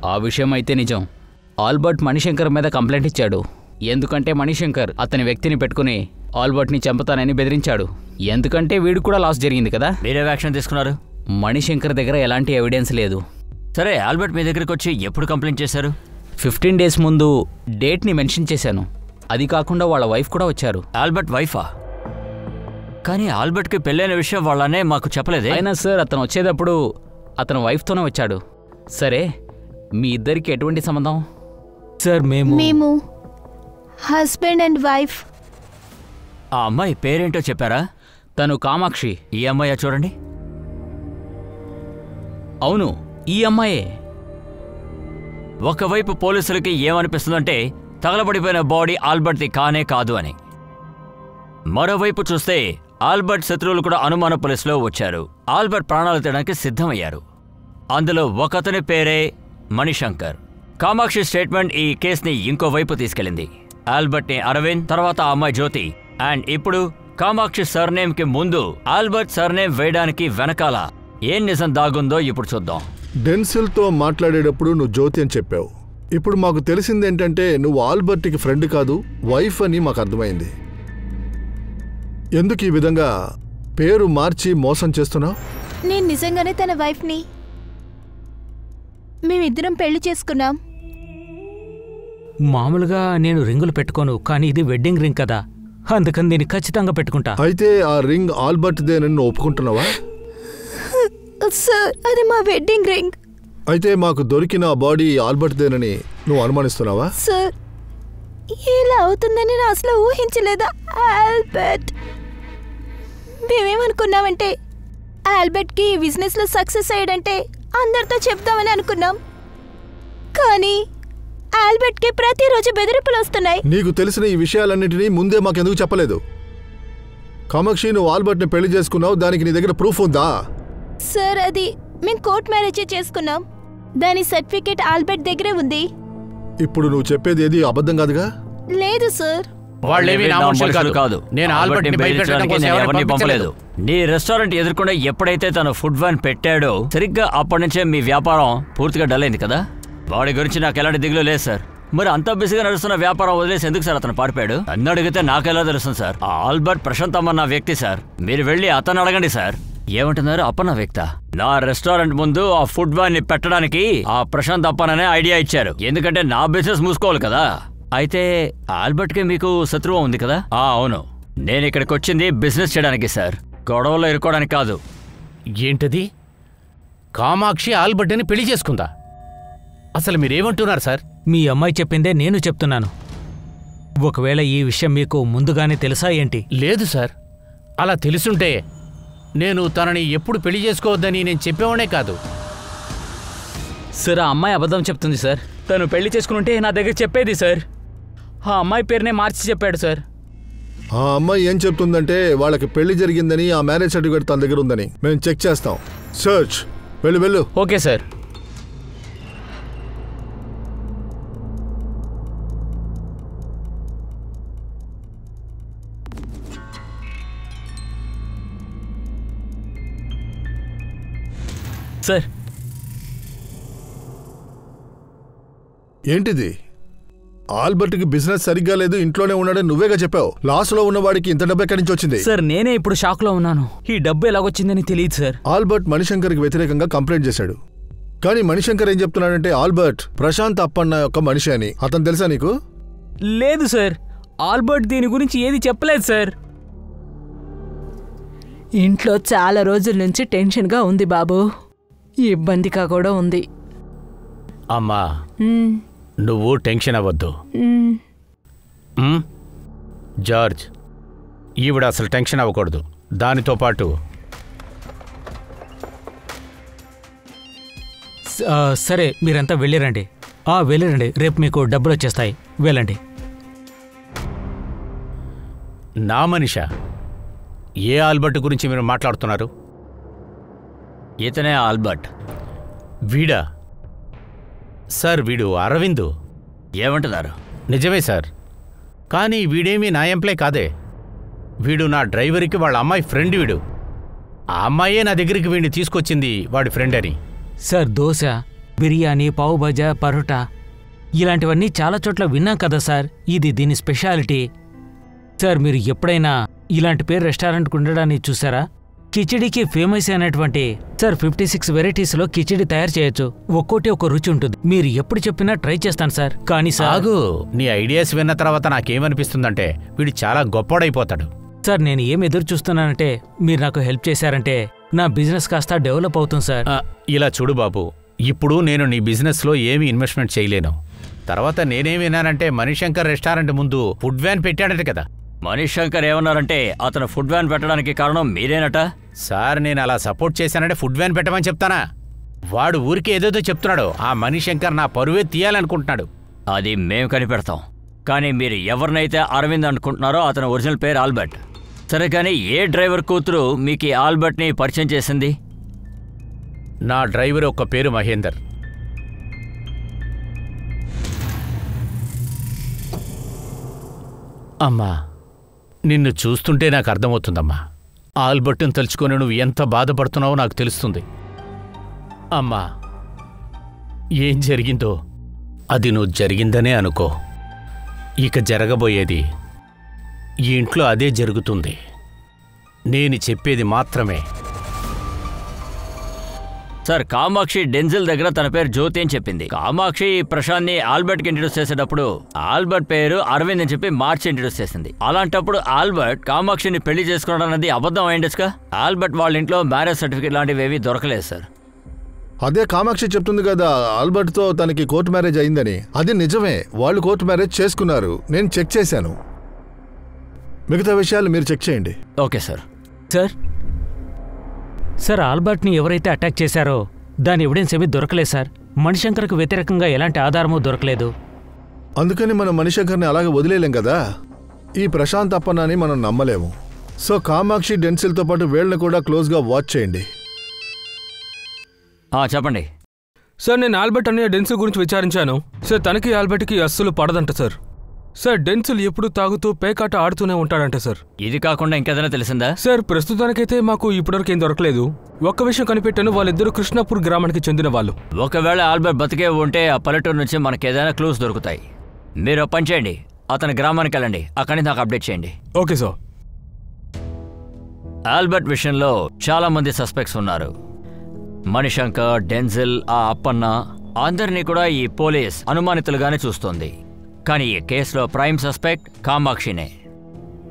ఆ విషయం అయితే నిజం. ఆల్బర్ట్ మణిశంకర్ మీద కంప్లైంట్ ఇచ్చాడు. ఎందుకంటే మణిశంకర్ అతని వ్యక్తిని పెట్టుకుని ఆల్బర్ట్ని చంపుతానని బెదిరించాడు. ఎందుకంటే వీడు కూడా లాస్ జరిగింది కదా. మీరే యాక్షన్ తీసుకున్నారు? మణిశంకర్ దగ్గర ఎలాంటి ఎవిడెన్స్ లేదు. సరే, ఆల్బర్ట్ మీ దగ్గరికి వచ్చి ఎప్పుడు కంప్లైంట్ చేశారు? 15 days ముందు డేట్ని మెన్షన్ చేశాను. అది కాకుండా వాళ్ళ వైఫ్ కూడా వచ్చారు. ఆల్బర్ట్ వైఫా? కానీ ఆల్బర్ట్కి పెళ్ళైన విషయం వాళ్ళనే మాకు చెప్పలేదే. అయినా సార్, అతను వచ్చేటప్పుడు అతను వైఫ్తోనే వచ్చాడు. సరే, మీ ఇద్దరికి ఎటువంటి సంబంధం? సార్ మేము హస్బెండ్ అండ్ వైఫ్. ఆ అమ్మాయి పేరేంటో చెప్పారా? తను కామాక్షి. ఈ అమ్మాయి చూడండి. అవును, ఈ అమ్మాయే. ఒకవైపు పోలీసులకి ఏమనిపిస్తుందంటే తగలబడిపోయిన బాడీ ఆల్బర్ట్ది కానే కాదు అని. మరోవైపు చూస్తే ఆల్బర్ట్ శత్రువులు కూడా అనుమాన పోలీసులో వచ్చారు. ఆల్బర్ట్ ప్రాణాలు తీయడానికి సిద్ధమయ్యారు. అందులో ఒకతని పేరే మణిశంకర్. కామాక్షి స్టేట్మెంట్ ఈ కేసుని ఇంకోవైపు తీసుకెళ్ళింది. ఆల్బర్ట్ని అరవింద్, తర్వాత ఆ అమ్మాయి జ్యోతి, అండ్ ఇప్పుడు కామాక్షి సర్నేమ్కి ముందు ఆల్బర్ట్ సర్నేమ్ వేయడానికి వెనకాల ఏం నిజం దాగుందో ఇప్పుడు చూద్దాం. డెన్సిల్తో మాట్లాడేటప్పుడు నువ్వు జ్యోతి అని చెప్పావు. ఇప్పుడు మాకు తెలిసిందేంటంటే నువ్వు ఆల్బర్ట్కి ఫ్రెండ్ కాదు, వైఫ్ అని మాకు అర్థమైంది. ఎందుకు ఈ విధంగా పేరు మార్చి మోసం చేస్తున్నావు? నేను నిజంగానే తన వైఫ్ని. మేమిద్దరం పెళ్లి చేసుకున్నాం. మామూలుగా నేను రింగులు పెట్టుకోను, కానీ ఇది వెడ్డింగ్ రింగ్ కదా, అందుకని దీన్ని ఖచ్చితంగా పెట్టుకుంటా. అయితే ఆ రింగ్ ఆల్బర్ట్దేనని నువ్వు ఒప్పుకుంటున్నావా? సార్, అది మా వెడ్డింగ్ రింగ్. అయితే మాకు దొరికిన ఆ బాడీ ఆల్బర్ట్దేనని నువ్వు అనుమానిస్తున్నావా? సార్, ఇలా అవుతుందని నేను అసలు ఊహించలేదా ఆల్బర్ట్. మేమేమనుకున్నామంటే ఆల్బర్ట్కి ఈ బిజినెస్లో సక్సెస్ అయ్యాడంటే అందరితో చెప్తామని అనుకున్నాం. కానీ ఆల్బర్ట్కి ప్రతిరోజు బెదిరింపులు వస్తున్నాయి. నీకు తెలిసిన ఈ విషయాలన్నింటినీ ముందే మాకెందుకు చెప్పలేదు? కామాక్షి, నువ్వు ఆల్బర్ట్ని పెళ్లి చేసుకున్నావు, దానికి నీ దగ్గర ప్రూఫ్ ఉందా? సార్, అది మేము కోర్ట్ మ్యారేజ్ చేసుకున్నాం. దాని సర్టిఫికేట్ ఆల్బర్ట్ దగ్గరే ఉంది. ఇప్పుడు నువ్వు చెప్పేది ఏది అబద్ధం కాదుగా? లేదు సార్. వాళ్ళేమీ నా మనుషులు కాదు. నేను ఆల్బర్ట్ని బయటపెట్టడానికి ఎవరిని పంపలేదు. నీ రెస్టారెంట్ ఎదుర్కొంటే ఎప్పుడైతే తను ఫుడ్ వ్యాన్ పెట్టాడో సరిగ్గా అప్పటి నుంచే మీ వ్యాపారం పూర్తిగా డల్ అయింది కదా. వాడి గురించి నాకు ఎలాంటి దిగులు లేదు సార్. మరి అంత బిజీగా నడుస్తున్న వ్యాపారం వదిలేసి ఎందుకు సార్ అతను పారిపోయాడు? నన్ను అడిగితే నాకెలా తెలుస్తుంది సార్? ఆ ఆల్బర్ట్ ప్రశాంత్ అన్న వ్యక్తి సార్. మీరు వెళ్ళి అతను అడగండి సార్. ఏమంటున్నారు? అప్పన్న వ్యక్త నా రెస్టారెంట్ ముందు ఆ ఫుడ్ వ్యాన్ ని పెట్టడానికి ఆ ప్రశాంత్ అప్పననే ఐడియా ఇచ్చారు. ఎందుకంటే నా బిజినెస్ మూసుకోవాలి కదా. అయితే ఆల్బర్ట్ కి మీకు శత్రువు ఉంది కదా? అవును. నేను ఇక్కడికి వచ్చింది బిజినెస్ చేయడానికి సార్, గొడవలో ఇరుకోవడానికి కాదు. ఏంటది? కామాక్షి ఆల్బర్ట్ని పెళ్లి చేసుకుందా? అసలు మీరేమంటున్నారు సార్? మీ అమ్మాయి చెప్పిందే నేను చెప్తున్నాను. ఒకవేళ ఈ విషయం మీకు ముందుగానే తెలుసా ఏంటి? లేదు సార్. అలా తెలుసుంటే నేను తనని ఎప్పుడు పెళ్లి చేసుకోవద్దని నేను చెప్పేవాడే కాదు. సార్, ఆ అమ్మాయి అబద్ధం చెప్తుంది సార్. తను పెళ్లి చేసుకుంటే నా దగ్గర చెప్పేది సార్. ఆ అమ్మాయి పేరునే మార్చి చెప్పాడు సార్. ఆ అమ్మాయి ఏం చెప్తుందంటే వాళ్ళకి పెళ్లి జరిగిందని, ఆ మ్యారేజ్ సర్టిఫికేట్ తన దగ్గర ఉందని. మేము చెక్ చేస్తాం. సర్చ్. వెళ్ళు. Okay sir. సార్, ఏంటిది? ఆల్బర్ట్కి బిజినెస్ సరిగ్గా లేదు, ఇంట్లోనే ఉన్నాడని నువ్వేగా చెప్పావు. లాస్లో ఉన్నవాడికి ఇంత డబ్బు ఎక్కడి నుంచి వచ్చింది? సార్, నేనే ఇప్పుడు షాక్లో ఉన్నాను. ఈ డబ్బు ఎలాగొచ్చిందని తెలియదు సార్. ఆల్బర్ట్ మణిశంకర్కి వ్యతిరేకంగా కంప్లైంట్ చేశాడు. కానీ మణిశంకర్ ఏం చెప్తున్నాడంటే ఆల్బర్ట్ ప్రశాంత్ అప్పన్న యొక్క మనిషి అని. అతను తెలుసా నీకు? లేదు సార్, ఆల్బర్ట్ దీని గురించి ఏది చెప్పలేదు సార్. ఇంట్లో చాలా రోజుల నుంచి టెన్షన్గా ఉంది బాబు, ఇబ్బందిగా కూడా ఉంది. అమ్మా, నువ్వు టెన్షన్ అవ్వద్దు. జార్జ్, ఈవిడ అసలు టెన్షన్ అవ్వకూడదు. దానితో పాటు సరే, మీరంతా వెళ్ళిరండి. వెళ్ళిరండి, రేపు మీకు డబ్బులు వచ్చేస్తాయి. వెళ్ళండి. నా మనిషా? ఏ ఆల్బర్ట్ గురించి మీరు మాట్లాడుతున్నారు? ఇతనే ఆల్బర్ట్. వీడా? సార్, వీడు అరవింద్. ఏమంటున్నారు? నిజమే సార్, కానీ వీడేమీ నా ఎంప్లాయ్ కాదే. వీడు నా డ్రైవర్కి వాళ్ళ అమ్మాయి ఫ్రెండ్. వీడు ఆ అమ్మాయే నా దగ్గరికి వీడిని తీసుకొచ్చింది వాడి ఫ్రెండ్ అని. సార్, దోశ, బిర్యానీ, పావు భాజా, పరోటా ఇలాంటివన్నీ చాలా చోట్ల విన్నాం కదా సార్. ఇది దీని స్పెషాలిటీ. సార్, మీరు ఎప్పుడైనా ఇలాంటి పేరు రెస్టారెంట్కి ఉండడాన్ని చూసారా? కిచిడీకి ఫేమస్ అయినటువంటి సార్ 56 వెరైటీస్లో కిచిడి తయారు చేయొచ్చు. ఒక్కోటి ఒక రుచి ఉంటుంది. మీరు ఎప్పుడు చెప్పినా ట్రై చేస్తాను సార్. కానీ సార్, నీ ఐడియాస్ విన్న తర్వాత నాకేమనిపిస్తుందంటే వీడు చాలా గొప్పోడైపోతాడు. సార్, నేను ఏం ఎదురు చూస్తున్నానంటే మీరు నాకు హెల్ప్ చేశారంటే నా బిజినెస్ కాస్త డెవలప్ అవుతుంది సార్. ఇలా చూడు బాబు, ఇప్పుడు నేను నీ బిజినెస్లో ఏమీ ఇన్వెస్ట్మెంట్ చేయలేను. తర్వాత నేనేం విన్నానంటే మణిశంకర్ రెస్టారెంట్ ముందు ఫుడ్ వ్యాన్ పెట్టాడట కదా? మణిశంకర్ ఏమన్నారంటే అతను ఫుడ్ వ్యాన్ పెట్టడానికి కారణం మీరేనట. సార్, నేను అలా సపోర్ట్ చేశానంటే ఫుడ్ వ్యాన్ పెట్టమని చెప్తానా? వాడు ఊరికి ఏదేదో చెప్తున్నాడు. ఆ మణిశంకర్ నా పరువే తీయాలనుకుంటున్నాడు. అది మేము కనిపెడతాం. కానీ మీరు ఎవరినైతే అరవింద్ అనుకుంటున్నారో అతని ఒరిజినల్ పేరు ఆల్బర్ట్. సరే, కానీ ఏ డ్రైవర్ కూతురు మీకు ఈ ఆల్బర్ట్ని పరిచయం చేసింది? నా డ్రైవర్ ఒక్క పేరు మహేందర్. అమ్మా, నిన్ను చూస్తుంటే నాకు అర్థమవుతుందమ్మా. ఆల్బర్ట్ని తలుచుకొని నువ్వు ఎంత బాధపడుతున్నావో నాకు తెలుస్తుంది. అమ్మా, ఏం జరిగిందో అది నువ్వు జరిగిందనే అనుకో. ఇక జరగబోయేది ఈ ఇంట్లో అదే జరుగుతుంది. నేను చెప్పేది మాత్రమే. సార్, కామాక్షి డెన్జిల్ దగ్గర తన పేరు జ్యోతి అని చెప్పింది. కామాక్షి ప్రశాంత్ని ఆల్బర్ట్కి ఇంట్రడ్యూస్ చేసేటప్పుడు ఆల్బర్ట్ పేరు అరవింద్ అని చెప్పి మార్చి ఇంట్రడ్యూస్ చేసింది. అలాంటప్పుడు ఆల్బర్ట్ కామాక్షిని పెళ్లి చేసుకోవడం అనేది అబద్ధం అయిండొచ్చుగా? ఆల్బర్ట్ వాళ్ళ ఇంట్లో మ్యారేజ్ సర్టిఫికేట్ లాంటివి ఏవి దొరకలేదు సార్. అదే కామాక్షి చెప్తుంది కదా ఆల్బర్ట్తో తనకి కోర్టు మ్యారేజ్ అయిందని. అది నిజమే, వాళ్ళు కోర్టు మ్యారేజ్ చేసుకున్నారు. నేను చెక్ చేశాను. మిగతా విషయాలు మీరు చెక్ చేయండి. Okay sir. సార్, ఆల్బర్ట్ని ఎవరైతే అటాక్ చేశారో దాని ఎవిడెన్స్ ఏమీ దొరకలేదు సార్. మణిశంకర్కు వ్యతిరేకంగా ఎలాంటి ఆధారమూ దొరకలేదు. అందుకని మనం మణిశంకర్ని అలాగే వదిలేలేం కదా. ఈ ప్రశాంత్ అప్పన్నని మనం నమ్మలేము. సో కామాక్షి డెన్సిల్తో పాటు వీళ్ళని కూడా క్లోజ్గా వాచ్ చేయండి. చెప్పండి సార్. నేను ఆల్బర్ట్ అనే డెన్సిల్ గురించి విచారించాను సార్. తనకి ఆల్బర్ట్కి అస్సలు పడదంట సార్. సార్, డెన్సిల్ ఎప్పుడు తాగుతూ పేకాట ఆడుతూనే ఉంటాడంట సార్. ఇది కాకుండా ఇంకేదైనా తెలిసిందా? సార్, ప్రస్తుతానికైతే మాకు ఇప్పటివరకు ఏం దొరకలేదు. ఒక్క విషయం కనిపెట్టాను, వాళ్ళిద్దరూ కృష్ణాపూర్ గ్రామానికి చెందిన వాళ్ళు. ఒకవేళ ఆల్బర్ట్ బతికే ఉంటే ఆ పల్లెటూరు నుంచి మనకేదైనా క్లూస్ దొరుకుతాయి. మీరు పని చేయండి, అతని గ్రామానికి వెళ్ళండి, అక్కడి నుంచి నాకు అప్డేట్ చేయండి. Okay sir. ఆల్బర్ట్ విషయంలో చాలా మంది సస్పెక్ట్స్ ఉన్నారు. మణిశంకర్, డెన్జిల్, ఆ అప్పన్న అందరినీ కూడా ఈ పోలీస్ అనుమానితులుగానే చూస్తోంది. కానీ ఈ కేసులో ప్రైమ్ సస్పెక్ట్ కామాక్షినే.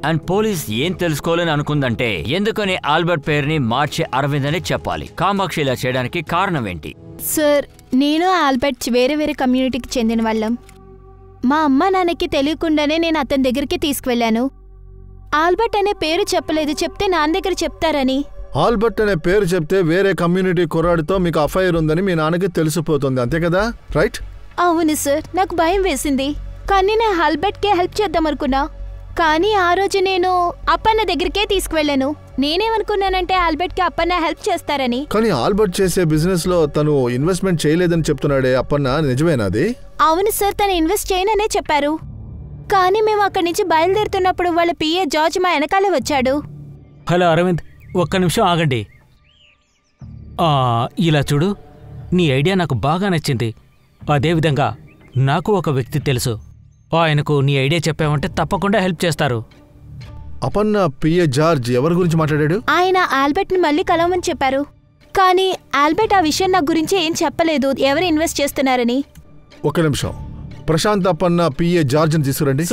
అండ్ పోలీస్ ఏం తెలుసుకోవాలని అనుకుందంటే ఎందుకని ఆల్బర్ట్ పేరుని మార్చి అరవింద్ అని చెప్పాలి. కామాక్షి ఇలా చేయడానికి కారణం ఏంటి? సార్, నేను ఆల్బర్ట్ వేరే వేరే కమ్యూనిటీకి చెందిన వాళ్ళం. మా అమ్మ నాన్నకి తెలియకుండానే నేను అతని దగ్గరికి తీసుకువెళ్ళాను. ఆల్బర్ట్ అనే పేరు చెప్పలేదు, చెప్తే నాన్న దగ్గర చెప్తారని. ఆల్బర్ట్ అనే పేరు చెప్తే వేరే కమ్యూనిటీ కుర్రాడితో మీకు అఫైర్ ఉందని మీ నాన్నకి తెలిసిపోతుంది, అంతే కదా? రైట్? అవును సార్, నాకు భయం వేసింది. కానీ నేను ఆల్బర్ట్కే హెల్ప్ చేద్దామనుకున్నా. కానీ ఆ రోజు నేను అప్పన్న దగ్గరికే తీసుకువెళ్ళాను. నేనేమనుకున్నానంటే ఆల్బర్ట్కి అప్పన్న హెల్ప్ చేస్తారని. కానీ ఆల్బర్ట్ చేసే బిజినెస్ లో తను ఇన్వెస్ట్మెంట్ చేయలేదని చెప్తున్నాడే అప్పన్న, నిజమేనాది? అవును సార్, తను ఇన్వెస్ట్ చేయననే చెప్పారు. కానీ మేము అక్కడి నుంచి బయలుదేరుతున్నప్పుడు వాళ్ళ పిఏ జార్జ్ మా వెనకాలే వచ్చాడు. హలో అరవింద్, ఒక్క నిమిషం ఆగండి. ఇలా చూడు, నీ ఐడియా నాకు బాగా నచ్చింది. అదేవిధంగా నాకు ఒక వ్యక్తి తెలుసు. ఆయనకు నీ ఐడియా చెప్పామంటే తప్పకుండా హెల్ప్ చేస్తారు. అపన్న పిఏ జార్జ్ ఎవరి గురించి మాట్లాడాడు? ఆయన ఆల్బర్ట్ని మళ్ళీ కలవమని చెప్పారు. కానీ ఆల్బర్ట్ ఆ విషయం నా గురించి ఏం చెప్పలేదు, ఎవరు ఇన్వెస్ట్ చేస్తున్నారని. ఒక నిమిషం, ప్రశాంత్ అపన్న పిఏ జార్జ్ని తీసుకురండి.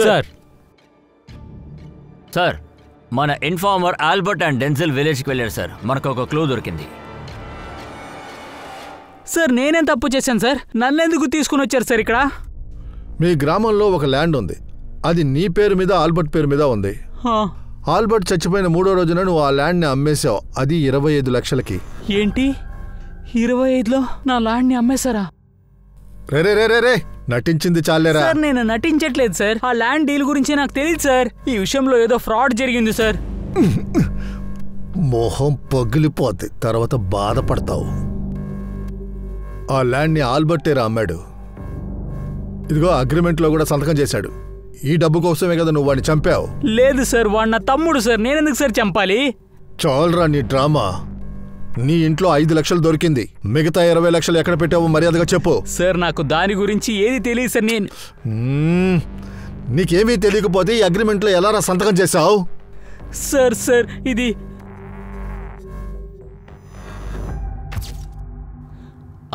సార్, మన ఇన్ఫార్మర్ ఆల్బర్ట్ అండ్ డెన్జిల్ విలేజ్కి వెళ్ళారు సార్. మనకు ఒక క్లూ దొరికింది. సార్, నేనేం తప్పు చేశాను సార్? నన్నెందుకు తీసుకుని వచ్చారు సార్ ఇక్కడ? మీ గ్రామంలో ఒక ల్యాండ్ ఉంది, అది నీ పేరు మీద ఆల్బర్ట్ పేరు మీద ఉంది. ఆల్బర్ట్ చచ్చిపోయిన 3వ రోజున నువ్వు ఆ ల్యాండ్ని అమ్మేశావు, అది 25 లక్షలకి. ఏంటి, 25లో నా ల్యాండ్ని అమ్మేశారా? రే నటించింది చాలేరా? సార్, నేను నటించట్లేదు సార్. ఆ ల్యాండ్ డీల్ గురించి నాకు తెలియదు సార్. ఈ విషయంలో ఏదో ఫ్రాడ్ జరిగింది సార్. మొహం పగిలిపోద్ది, తర్వాత బాధపడతావు. ఆ ల్యాండ్ని ఆల్బర్టేరా అమ్మాడు. ఇదిగో అగ్రిమెంట్లో కూడా సంతకం చేశాడు. ఈ డబ్బు కోసమే కదా నువ్వు వాడిని చంపావు. లేదు సార్, వాడు నా తమ్ముడు సార్. నేనెందుకు సార్ చంపాలి? చాలరా నీ డ్రామా. నీ ఇంట్లో 5 లక్షలు దొరికింది, మిగతా 20 లక్షలు ఎక్కడ పెట్టావో మర్యాదగా చెప్పు. సార్, నాకు దాని గురించి ఏది తెలియదు సార్. నీకేమీ తెలియకపోతే ఈ అగ్రిమెంట్లో ఎలా సంతకం చేశావు? సార్ ఇది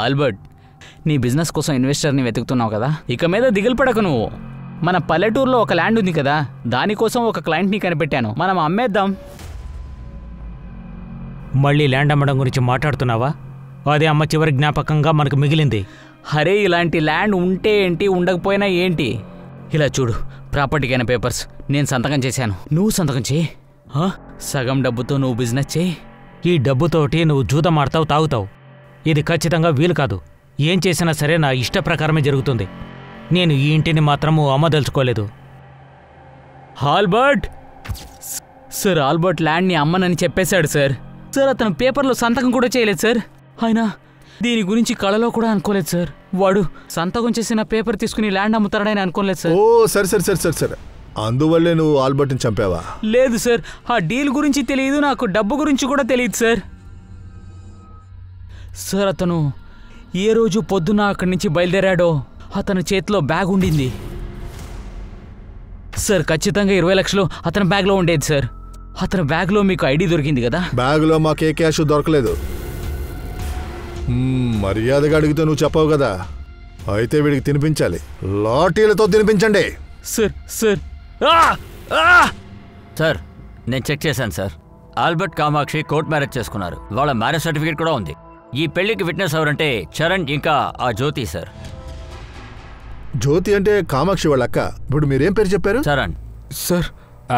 ఆల్బర్ట్, నీ బిజినెస్ కోసం ఇన్వెస్టర్ని వెతుకుతున్నావు కదా, ఇక మీద దిగులు పడకు నువ్వు. మన పల్లెటూరులో ఒక ల్యాండ్ ఉంది కదా, దానికోసం ఒక క్లయింట్ని కనిపెట్టాను. మనం అమ్మేద్దాం. మళ్ళీ ల్యాండ్ అమ్మడం గురించి మాట్లాడుతున్నావా? అదే అమ్మ చివరి జ్ఞాపకంగా మనకు మిగిలింది. అరే, ఇలాంటి ల్యాండ్ ఉంటే ఏంటి, ఉండకపోయినా ఏంటి? ఇలా చూడు, ప్రాపర్టీకైన పేపర్స్ నేను సంతకం చేశాను, నువ్వు సంతకం చేయి. సగం డబ్బుతో నువ్వు బిజినెస్ చేయి. ఈ డబ్బుతోటి నువ్వు జూదం ఆడతావు, తాగుతావు. ఇది ఖచ్చితంగా వీలు కాదు. ఏం చేసినా సరే నా ఇష్ట ప్రకారమే జరుగుతుంది. నేను ఈ ఇంటిని మాత్రము అమ్మదలుచుకోలేదు. ఆల్బర్ట్ సార్, ఆల్బర్ట్ ల్యాండ్ని అమ్మనని చెప్పేశాడు సార్. అతను పేపర్లో సంతకం కూడా చేయలేదు సార్. ఆయన దీని గురించి కళలో కూడా అనుకోలేదు సార్. వాడు సంతకం చేసిన పేపర్ తీసుకుని ల్యాండ్ అమ్ముతాడని అనుకోలేదు సార్. ఓ సరే, అందువల్లే నువ్వు ఆల్బర్ట్ని చంపావా? లేదు సార్, ఆ డీల్ గురించి తెలియదు, నాకు డబ్బు గురించి కూడా తెలియదు సార్. సార్, అతను ఏ రోజు పొద్దున్న అక్కడి నుంచి బయలుదేరాడో అతని చేతిలో బ్యాగ్ ఉండింది సార్. ఖచ్చితంగా 20 లక్షలు అతని బ్యాగ్లో ఉండేది సార్. అతని బ్యాగ్లో మీకు ఐడి దొరికింది కదా? బ్యాగ్లో మాకే క్యాష్ దొరకలేదు. మర్యాదగా అడిగితే నువ్వు చెప్పావు కదా, అయితే వీడికి తినిపించాలి. లాఠీలతో తినిపించండి. సార్ నేను చెక్ చేశాను sir. Albert Kamakshi court marriage చేసుకున్నారు. వాళ్ళ మ్యారేజ్ సర్టిఫికేట్ కూడా ఉంది. ఈ పెళ్లికి విట్నెస్ ఎవరంటే చరణ్ ఇంకా ఆ జ్యోతి సార్. జ్యోతి అంటే కామాక్షి వాళ్ళ అక్క. ఇప్పుడు మీరేం పేరు చెప్పారు? చరణ్ సార్.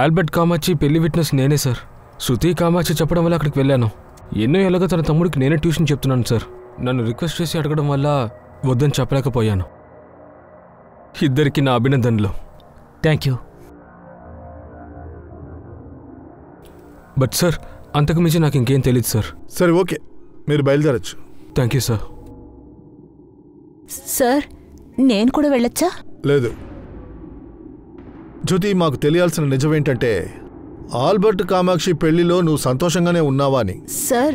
ఆల్బర్ట్ కామాక్షి పెళ్లి విట్నెస్ నేనే సార్. శృతి కామాక్షి చెప్పడం వల్ల అక్కడికి వెళ్ళాను. ఎన్నో ఏళ్ళగా తన తమ్ముడికి నేనే ట్యూషన్ చెప్తున్నాను సార్. నన్ను రిక్వెస్ట్ చేసి అడగడం వల్ల వద్దని చెప్పలేకపోయాను. ఇద్దరికి నా అభినందనలు. Thank you. బట్ సార్, అంతకు మించి నాకు ఇంకేం తెలియదు సార్. సరే, ఓకే, మీరు బయలుదేరచ్చు. Thank you sir. సార్, నేను కూడా వెళ్ళొచ్చా? లేదు జ్యోతి, మాకు తెలియాల్సిన నిజమేంటంటే ఆల్బర్ట్ కామాక్షి పెళ్లిలో నువ్వు సంతోషంగానే ఉన్నావా అని. సార్,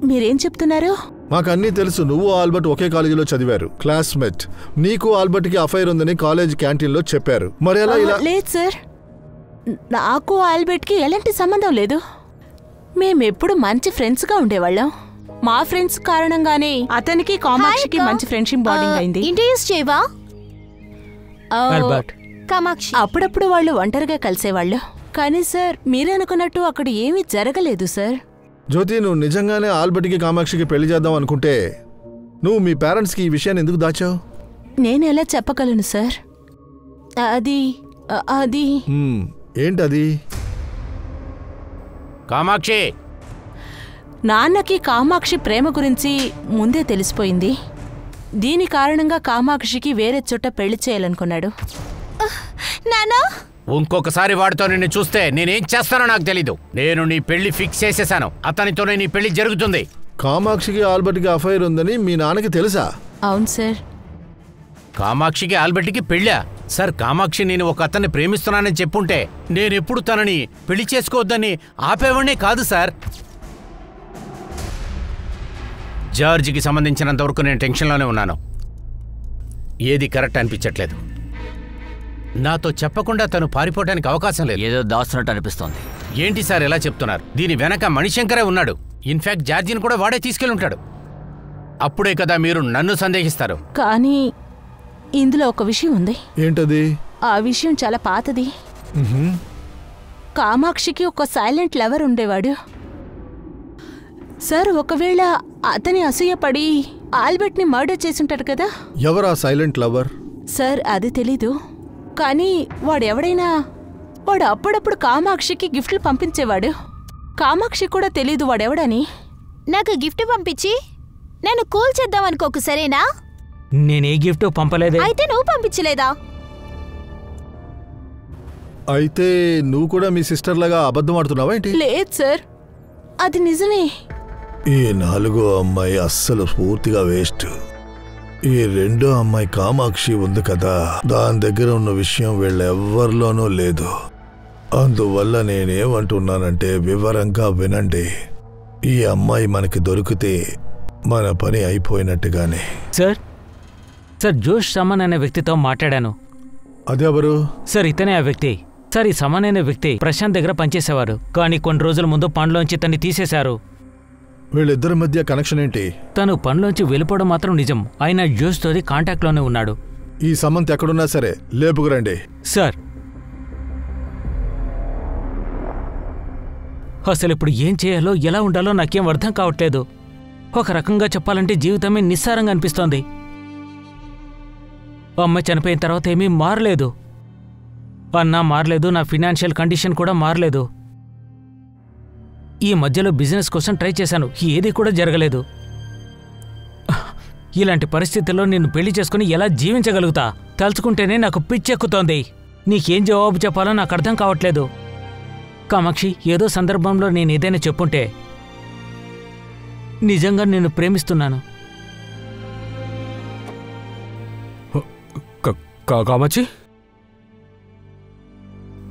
మీరేం చెప్తున్నారు? మాకు అన్నీ తెలుసు. నువ్వు ఆల్బర్ట్ ఒకే కాలేజీలో చదివారు, క్లాస్మేట్. నీకు ఆల్బర్ట్కి అఫైర్ ఉందని కాలేజ్ క్యాంటీన్లో చెప్పారు. మరి ఎలా ఇలా? లేదు సార్, నాకు ఆల్బర్ట్కి ఎలాంటి సంబంధం లేదు. మేమెప్పుడు మంచి ఫ్రెండ్స్గా ఉండేవాళ్ళం. మా ఫ్రెండ్స్ కారణంగానే అతనికి కామాక్షికి మంచి ఫ్రెండ్షిప్ బాండింగ్ అయింది. ఇంట్రడ్యూస్ చేయవా? ఆల్బర్ట్. కామాక్షి. అప్పుడప్పుడు వాళ్ళు ఒంటరిగా కలిసేవాళ్ళు. కానీ సార్, మీరనుకున్నట్టు అక్కడ ఏమీ జరగలేదు సార్. జ్యోతి, నువ్వు నిజంగానే ఆల్బర్ట్కి కామాక్షికి పెళ్లి చేద్దాం అనుకుంటే నువ్వు మీ పేరెంట్స్కి ఈ విషయాన్ని ఎందుకు దాచావు? నేనెలా చెప్పగలను సార్? అది ఏంటది? కామాక్షి, నాన్నకి కామాక్షి ప్రేమ గురించి ముందే తెలిసిపోయింది. దీని కారణంగా కామాక్షికి వేరే చోట పెళ్లి చేయాలనుకున్నాడు. నానా, ఇంకొకసారి వాడితో నిన్ను చూస్తే నేనేం చేస్తానో నాకు తెలీదు. నేను నీ పెళ్లి ఫిక్స్ చేసేసాను. అతనితోనే నీ పెళ్లి జరుగుతుంది. కామాక్షికి ఆల్బర్ట్కి అఫైర్ ఉందని మీ నాన్నకి తెలుసా? అవును సార్. కామాక్షికి ఆల్బర్ట్కి పెళ్ళా? సార్, కామాక్షి నేను ఒక అతన్ని ప్రేమిస్తున్నానని చెప్పుంటే నేనెప్పుడు తనని పెళ్లి చేసుకోవద్దని ఆపేవాణ్ణే కాదు సార్. జార్జికి సంబంధించినంతవరకు నేను టెన్షన్లోనే ఉన్నాను. ఏది కరెక్ట్ అనిపించట్లేదు. నాతో చెప్పకుండా తను పారిపోవడానికి అవకాశం లేదు. ఏదో దాస్తున్నట్టు అనిపిస్తోంది. ఏంటి సార్ ఎలా చెప్తున్నారు? దీని వెనక మణిశంకరే ఉన్నాడు. ఇన్ఫాక్ట్ జార్జిని కూడా వాడే తీసుకెళ్ళుంటాడు. అప్పుడే కదా మీరు నన్ను సందేహిస్తారు. కానీ ఇందులో ఒక విషయం ఉంది. ఏంటది? ఆ విషయం చాలా పాతది. కామాక్షికి ఒక సైలెంట్ లవర్ ఉండేవాడు సార్. ఒకవేళ అతని అసూయపడి ఆల్బర్ట్ని మర్డర్ చేసుంటాడు కదా. ఎవరా సైలెంట్ లవర్? సార్, అది తెలీదు. కానీ వాడు అప్పుడప్పుడు కామాక్షికి గిఫ్ట్లు పంపించేవాడు. కామాక్షి కూడా తెలీదు వాడెవడని. నాకు గిఫ్ట్ పంపించి నేను కూల్ చేద్దామనుకోకు, సరేనా? నేనే గిఫ్ట్ పంపలేదే. అయితే నువ్వు పంపించలేదా? అయితే నువ్వు కూడా మీ సిస్టర్ లాగా అబద్ధం ఆడుతున్నావా ఏంటి? లేదు సార్, అది నిజమే. ఈ 4వ అమ్మాయి అస్సలు పూర్తిగా వేస్ట్. ఈ 2వ అమ్మాయి కామాక్షి ఉంది కదా, దాని దగ్గర ఉన్న విషయం వీళ్ళెవ్వరిలోనూ లేదు. అందువల్ల నేనేమంటున్నానంటే వివరంగా వినండి. ఈ అమ్మాయి మనకి దొరికితే మన పని అయిపోయినట్టుగానే. సార్, జోష్ సమన్ అనే వ్యక్తితో మాట్లాడాను. అదెవరు? సార్, ఇతనే ఆ వ్యక్తి. సార్, ఈ సమన్ అనే వ్యక్తి ప్రశాంత్ దగ్గర పనిచేసేవారు. కానీ కొన్ని రోజుల ముందు పనిలోంచి తన్ని తీసేశారు. వీళ్ళిద్దరి మధ్య కనెక్షన్ ఏంటి? తను పనిలోంచి వెళ్ళిపోవడం మాత్రం నిజం. ఆయన జోష్తో కాంటాక్ట్లోనే ఉన్నాడు. ఈ సమంత్ ఎక్కడున్నా సరే లేపుకురండి. సార్, అసలు ఇప్పుడు ఏం చేయాలో ఎలా ఉండాలో నాకేం అర్థం కావట్లేదు. ఒక రకంగా చెప్పాలంటే జీవితమే నిస్సారంగా అనిపిస్తోంది. అమ్మ చనిపోయిన తర్వాత ఏమీ మారలేదు. అన్నా మారలేదు, నా ఫినాన్షియల్ కండిషన్ కూడా మారలేదు. ఈ మధ్యలో బిజినెస్ కోసం ట్రై చేశాను, ఏది కూడా జరగలేదు. ఇలాంటి పరిస్థితుల్లో నిన్ను పెళ్లి చేసుకుని ఎలా జీవించగలుగుతా? తలుచుకుంటేనే నాకు పిచ్చెక్కుతోంది. నీకేం జవాబు చెప్పాలో నాకు అర్థం కావట్లేదు. కామాక్షి, ఏదో సందర్భంలో నేను ఏదైనా చెప్పుంటే నిజంగా నిన్ను ప్రేమిస్తున్నాను. కామాక్షి,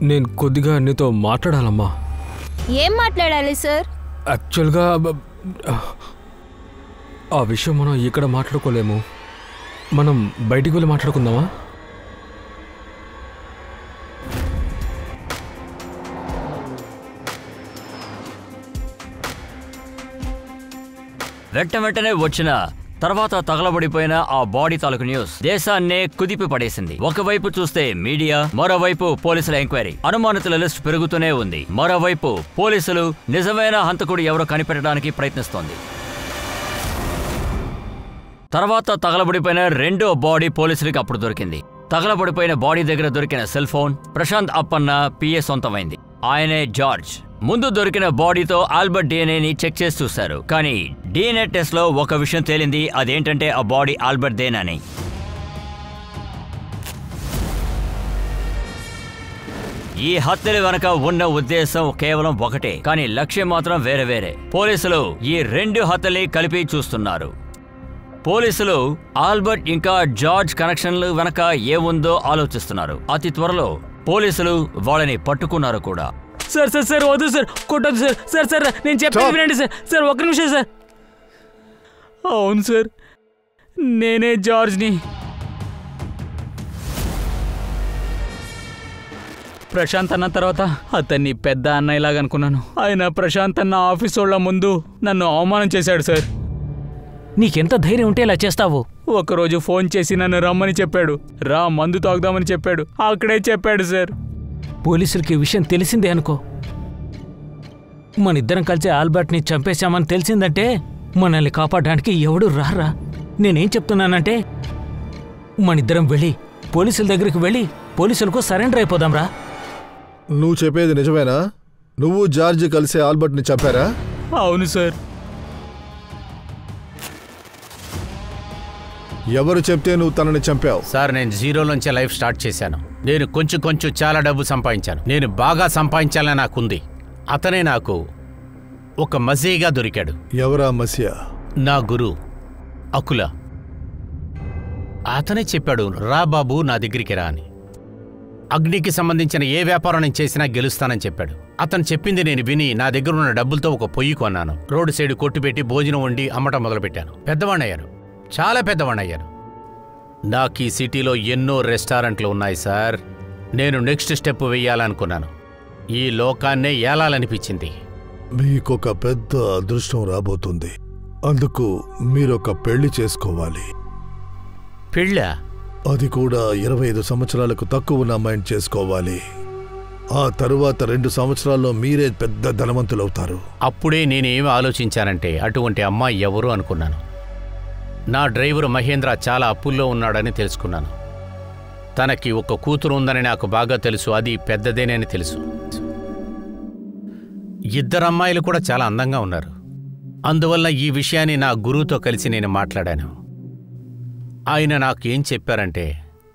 నేను కొద్దిగా నీతో మాట్లాడాలమ్మా. ఏం మాట్లాడాలి సార్? యాక్చువల్గా ఆ విషయం మనం ఇక్కడ మాట్లాడుకోలేము. మనం బయటికి వెళ్ళి మాట్లాడుకుందామా? వెంటనే వచ్చిన తర్వాత తగలబడిపోయిన ఆ బాడీ తాలూకు న్యూస్ దేశాన్నే కుదిపి పడేసింది. ఒకవైపు చూస్తే మీడియా, మరోవైపు పోలీసుల ఎంక్వైరీ. అనుమానితుల లిస్ట్ పెరుగుతూనే ఉంది. మరోవైపు పోలీసులు నిజమైన హంతకుడు ఎవరో కనిపెట్టడానికి ప్రయత్నిస్తోంది. తర్వాత తగలబడిపోయిన 2వ బాడీ పోలీసులకి అప్పుడు దొరికింది. తగలబడిపోయిన బాడీ దగ్గర దొరికిన cell phone Prashant Appanna PA సొంతమైంది. ఆయనే జార్జ్. ముందు దొరికిన బాడీతో ఆల్బర్ట్ డిఎన్ఏని చెక్ చేసి చూశారు. కానీ డిఎన్ఏ టెస్ట్ లో ఒక విషయం తేలింది. అదేంటంటే ఆ బాడీ ఆల్బర్ట్ దేనని. ఈ హత్యల వెనక ఉన్న ఉద్దేశం కేవలం ఒకటే, కానీ లక్ష్యం మాత్రం వేరే వేరే. పోలీసులు ఈ 2 హత్యల్ని కలిపి చూస్తున్నారు. పోలీసులు ఆల్బర్ట్ ఇంకా జార్జ్ కనెక్షన్లు వెనక ఏముందో ఆలోచిస్తున్నారు. అతి త్వరలో పోలీసులు వాళ్ళని పట్టుకున్నారు కూడా. సార్ సార్ సార్ వద్దు సార్, కొట్టొద్దు సార్. సార్ సార్ నేను చెప్పేది వినండి సార్. సార్ ఒక్క నిమిషం సార్. అవును సార్, నేనే జార్జ్ని. ప్రశాంత్ అన్న తర్వాత అతన్ని పెద్ద అన్నయ్యలాగా అనుకున్నాను. ఆయన ప్రశాంత్ అన్న ఆఫీస్ వాళ్ళ ముందు నన్ను అవమానం చేశాడు సార్. నీకెంత ధైర్యం ఉంటే ఇలా చేస్తావు? ఒకరోజు ఫోన్ చేసి నన్ను రమ్మని చెప్పాడు. రా మందు తాగుదామని చెప్పాడు. అక్కడే చెప్పాడు సార్. పోలీసులకి ఈ విషయం తెలిసిందే అనుకో. మనిద్దరం కలిసి ఆల్బర్ట్ని చంపేశామని తెలిసిందంటే మనల్ని కాపాడడానికి ఎవడు రారా. నేనేం చెప్తున్నానంటే మనిద్దరం వెళ్ళి పోలీసుల దగ్గరికి వెళ్ళి పోలీసులకు సరెండర్ అయిపోదాంరా. నువ్వు చెప్పేది నిజమేనా? నువ్వు జార్జ్ కలిసి ఆల్బర్ట్ని చంపారా? అవును సార్. ఎవరు చెప్తే నువ్వు తనని చంపావు? సార్, నేను జీరోలోంచే లైఫ్ స్టార్ట్ చేశాను. నేను కొంచెం చాలా డబ్బు సంపాదించాను. నేను బాగా సంపాదించాలని నాకుంది. అతనే నాకు ఒక మసీగా దొరికాడు. ఎవరా మసియా? నా గురు అకుల. అతనే చెప్పాడు, రా బాబు నా దగ్గరికి రా అని. అగ్నికి సంబంధించిన ఏ వ్యాపారం నేను చేసినా గెలుస్తానని చెప్పాడు. అతను చెప్పింది నేను విని నా దగ్గర ఉన్న డబ్బులతో ఒక పొయ్యి కొన్నాను. రోడ్డు సైడ్ కొట్టు పెట్టి భోజనం వండి అమ్మటం మొదలుపెట్టాను. పెద్దవాణ్ణయ్యాను, చాలా పెద్దవాణ్ణయ్యాను. నాకు ఈ సిటీలో ఎన్నో రెస్టారెంట్లు ఉన్నాయి సార్. నేను నెక్స్ట్ స్టెప్ వెయ్యాలనుకున్నాను. ఈ లోకాన్నే ఏలాలనిపించింది. మీకొక పెద్ద అదృష్టం రాబోతుంది. అందుకు మీరొక పెళ్లి చేసుకోవాలి. పెళ్ళా? అది కూడా 25 సంవత్సరాలకు తక్కువ ఉన్న అమ్మాయిని చేసుకోవాలి. ఆ తరువాత 2 సంవత్సరాల్లో మీరే పెద్ద ధనవంతులవుతారు. అప్పుడే నేనేమి ఆలోచించానంటే అటువంటి అమ్మాయి ఎవరు అనుకున్నాను. నా డ్రైవరు మహేంద్ర చాలా అప్పుల్లో ఉన్నాడని తెలుసుకున్నాను. తనకి ఒక కూతురు ఉందని నాకు బాగా తెలుసు. అది పెద్దదేనని తెలుసు. 2 అమ్మాయిలు కూడా చాలా అందంగా ఉన్నారు. అందువల్ల ఈ విషయాన్ని నా గురువుతో కలిసి నేను మాట్లాడాను. ఆయన నాకు ఏం చెప్పారంటే,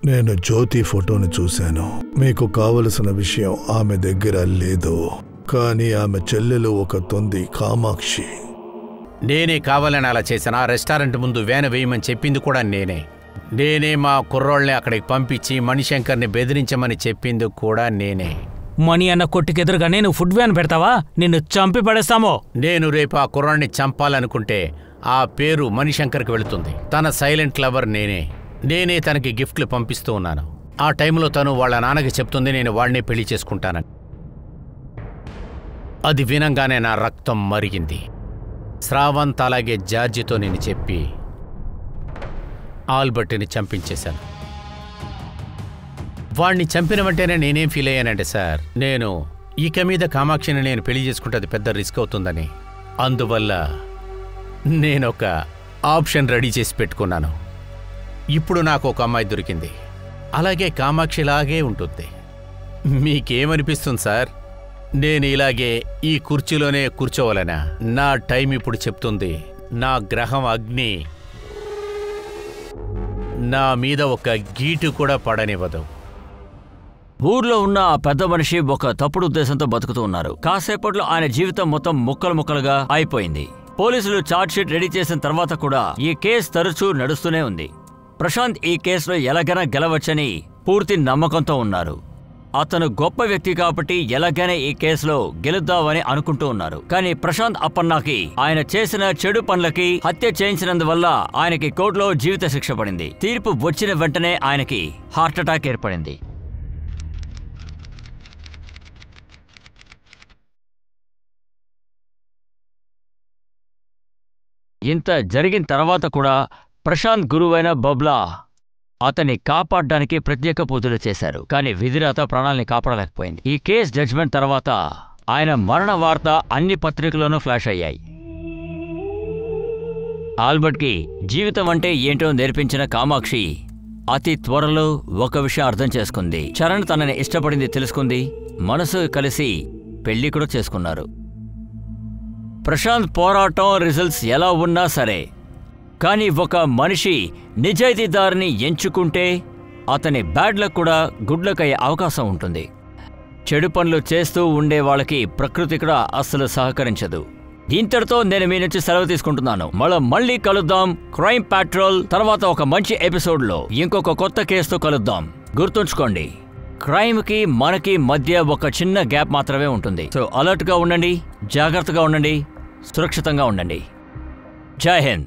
నేను జ్యోతి ఫోటోని చూశాను. మీకు కావలసిన విషయం ఆమె దగ్గర లేదు, కానీ ఆమె చెల్లెలు ఒక తొంది కామాక్షి. నేనే కావాలని అలా చేశాను. ఆ రెస్టారెంట్ ముందు వ్యాన్ వేయమని చెప్పింది కూడా నేనే మా కుర్రోళ్ళని అక్కడికి పంపించి మణిశంకర్ని బెదిరించమని చెప్పింది కూడా నేనే. మణి అన్న కొట్టుకెదురుగానే నువ్వు ఫుడ్ వ్యాన్ పెడతావా? నిన్ను చంపి పడేస్తామో. నేను రేపు ఆ కుర్రాన్ని చంపాలనుకుంటే ఆ పేరు మణిశంకర్కి వెళుతుంది. తన సైలెంట్ లవర్ నేనే తనకి గిఫ్ట్లు పంపిస్తూ ఉన్నాను. ఆ టైంలో తను వాళ్ళ నాన్నకి చెప్తుంది నేను వాడినే పెళ్లి చేసుకుంటానని. అది వినంగానే నా రక్తం మరిగింది. శ్రావంత్ అలాగే జార్జితో నేను చెప్పి ఆల్బర్ట్ని చంపించేశాను. వాణ్ణి చంపిన వెంటనే నేనేం ఫీల్ అయ్యానంటే సార్, నేను ఇక మీద కామాక్షిని నేను పెళ్లి చేసుకుంటే అది పెద్ద రిస్క్ అవుతుందని. అందువల్ల నేనొక ఆప్షన్ రెడీ చేసి పెట్టుకున్నాను. ఇప్పుడు నాకు ఒక అమ్మాయి దొరికింది. అలాగే కామాక్షిలాగే ఉంటుంది. మీకేమనిపిస్తుంది సార్? నేను ఇలాగే ఈ కుర్చీలోనే కూర్చోవాలనా? నా టైం ఇప్పుడు చెప్తుంది. నా గ్రహం అగ్ని నా మీద ఒక గీటు కూడా పడనివ్వదు. ఊర్లో ఉన్న ఆ పెద్ద మనిషి ఒక తప్పుడు ఉద్దేశంతో బతుకుతూ ఉన్నారు. కాసేపట్లో ఆయన జీవితం మొత్తం ముక్కలు ముక్కలుగా అయిపోయింది. పోలీసులు ఛార్జ్షీట్ రెడీ చేసిన తర్వాత కూడా ఈ కేసు తరచూ నడుస్తూనే ఉంది. ప్రశాంత్ ఈ కేసులో ఎలాగైనా గెలవచ్చని పూర్తి నమ్మకంతో ఉన్నారు. అతను గొప్ప వ్యక్తి కాబట్టి ఎలాగైనా ఈ కేసులో గెలుద్దామని అనుకుంటూ ఉన్నారు. కానీ ప్రశాంత్ అప్పన్నాకి ఆయన చేసిన చెడు పనులకి హత్య చేయించినందువల్ల ఆయనకి కోర్టులో జీవిత శిక్ష పడింది. తీర్పు వచ్చిన వెంటనే ఆయనకి హార్ట్అటాక్ ఏర్పడింది. ఇంత జరిగిన తర్వాత కూడా ప్రశాంత్ గురువైన బబ్లా అతన్ని కాపాడడానికి ప్రత్యేక పూజలు చేశారు. కానీ విధిరాత ప్రాణాల్ని కాపాడలేకపోయింది. ఈ కేసు జడ్జిమెంట్ తర్వాత ఆయన మరణ వార్త అన్ని పత్రికల్లోనూ ఫ్లాష్ అయ్యాయి. ఆల్బర్ట్కి జీవితం అంటే ఏంటో నేర్పించిన కామాక్షి అతి త్వరలో ఒక విషయం అర్థం చేసుకుంది. చరణ్ తనని ఇష్టపడింది తెలుసుకుంది. మనసు కలిసి పెళ్లి కూడా చేసుకున్నారు. ప్రశాంత్ పోరాటం రిజల్ట్స్ ఎలా ఉన్నా సరే, కానీ ఒక మనిషి నిజాయితీదారిని ఎంచుకుంటే అతని బ్యాడ్ లక్ కూడా గుడ్ లక్ అయ్యే అవకాశం ఉంటుంది. చెడు పనులు చేస్తూ ఉండే వాళ్ళకి ప్రకృతి కూడా అస్సలు సహకరించదు. ఇంతటితో నేను మీ నుంచి సెలవు తీసుకుంటున్నాను. మళ్ళీ కలుద్దాం క్రైమ్ పెట్రోల్ తర్వాత ఒక మంచి ఎపిసోడ్లో ఇంకొక కొత్త కేసుతో కలుద్దాం. గుర్తుంచుకోండి, క్రైమ్కి మనకి మధ్య ఒక చిన్న గ్యాప్ మాత్రమే ఉంటుంది. సో అలర్ట్గా ఉండండి, జాగ్రత్తగా ఉండండి, సురక్షితంగా ఉండండి. జై హింద్.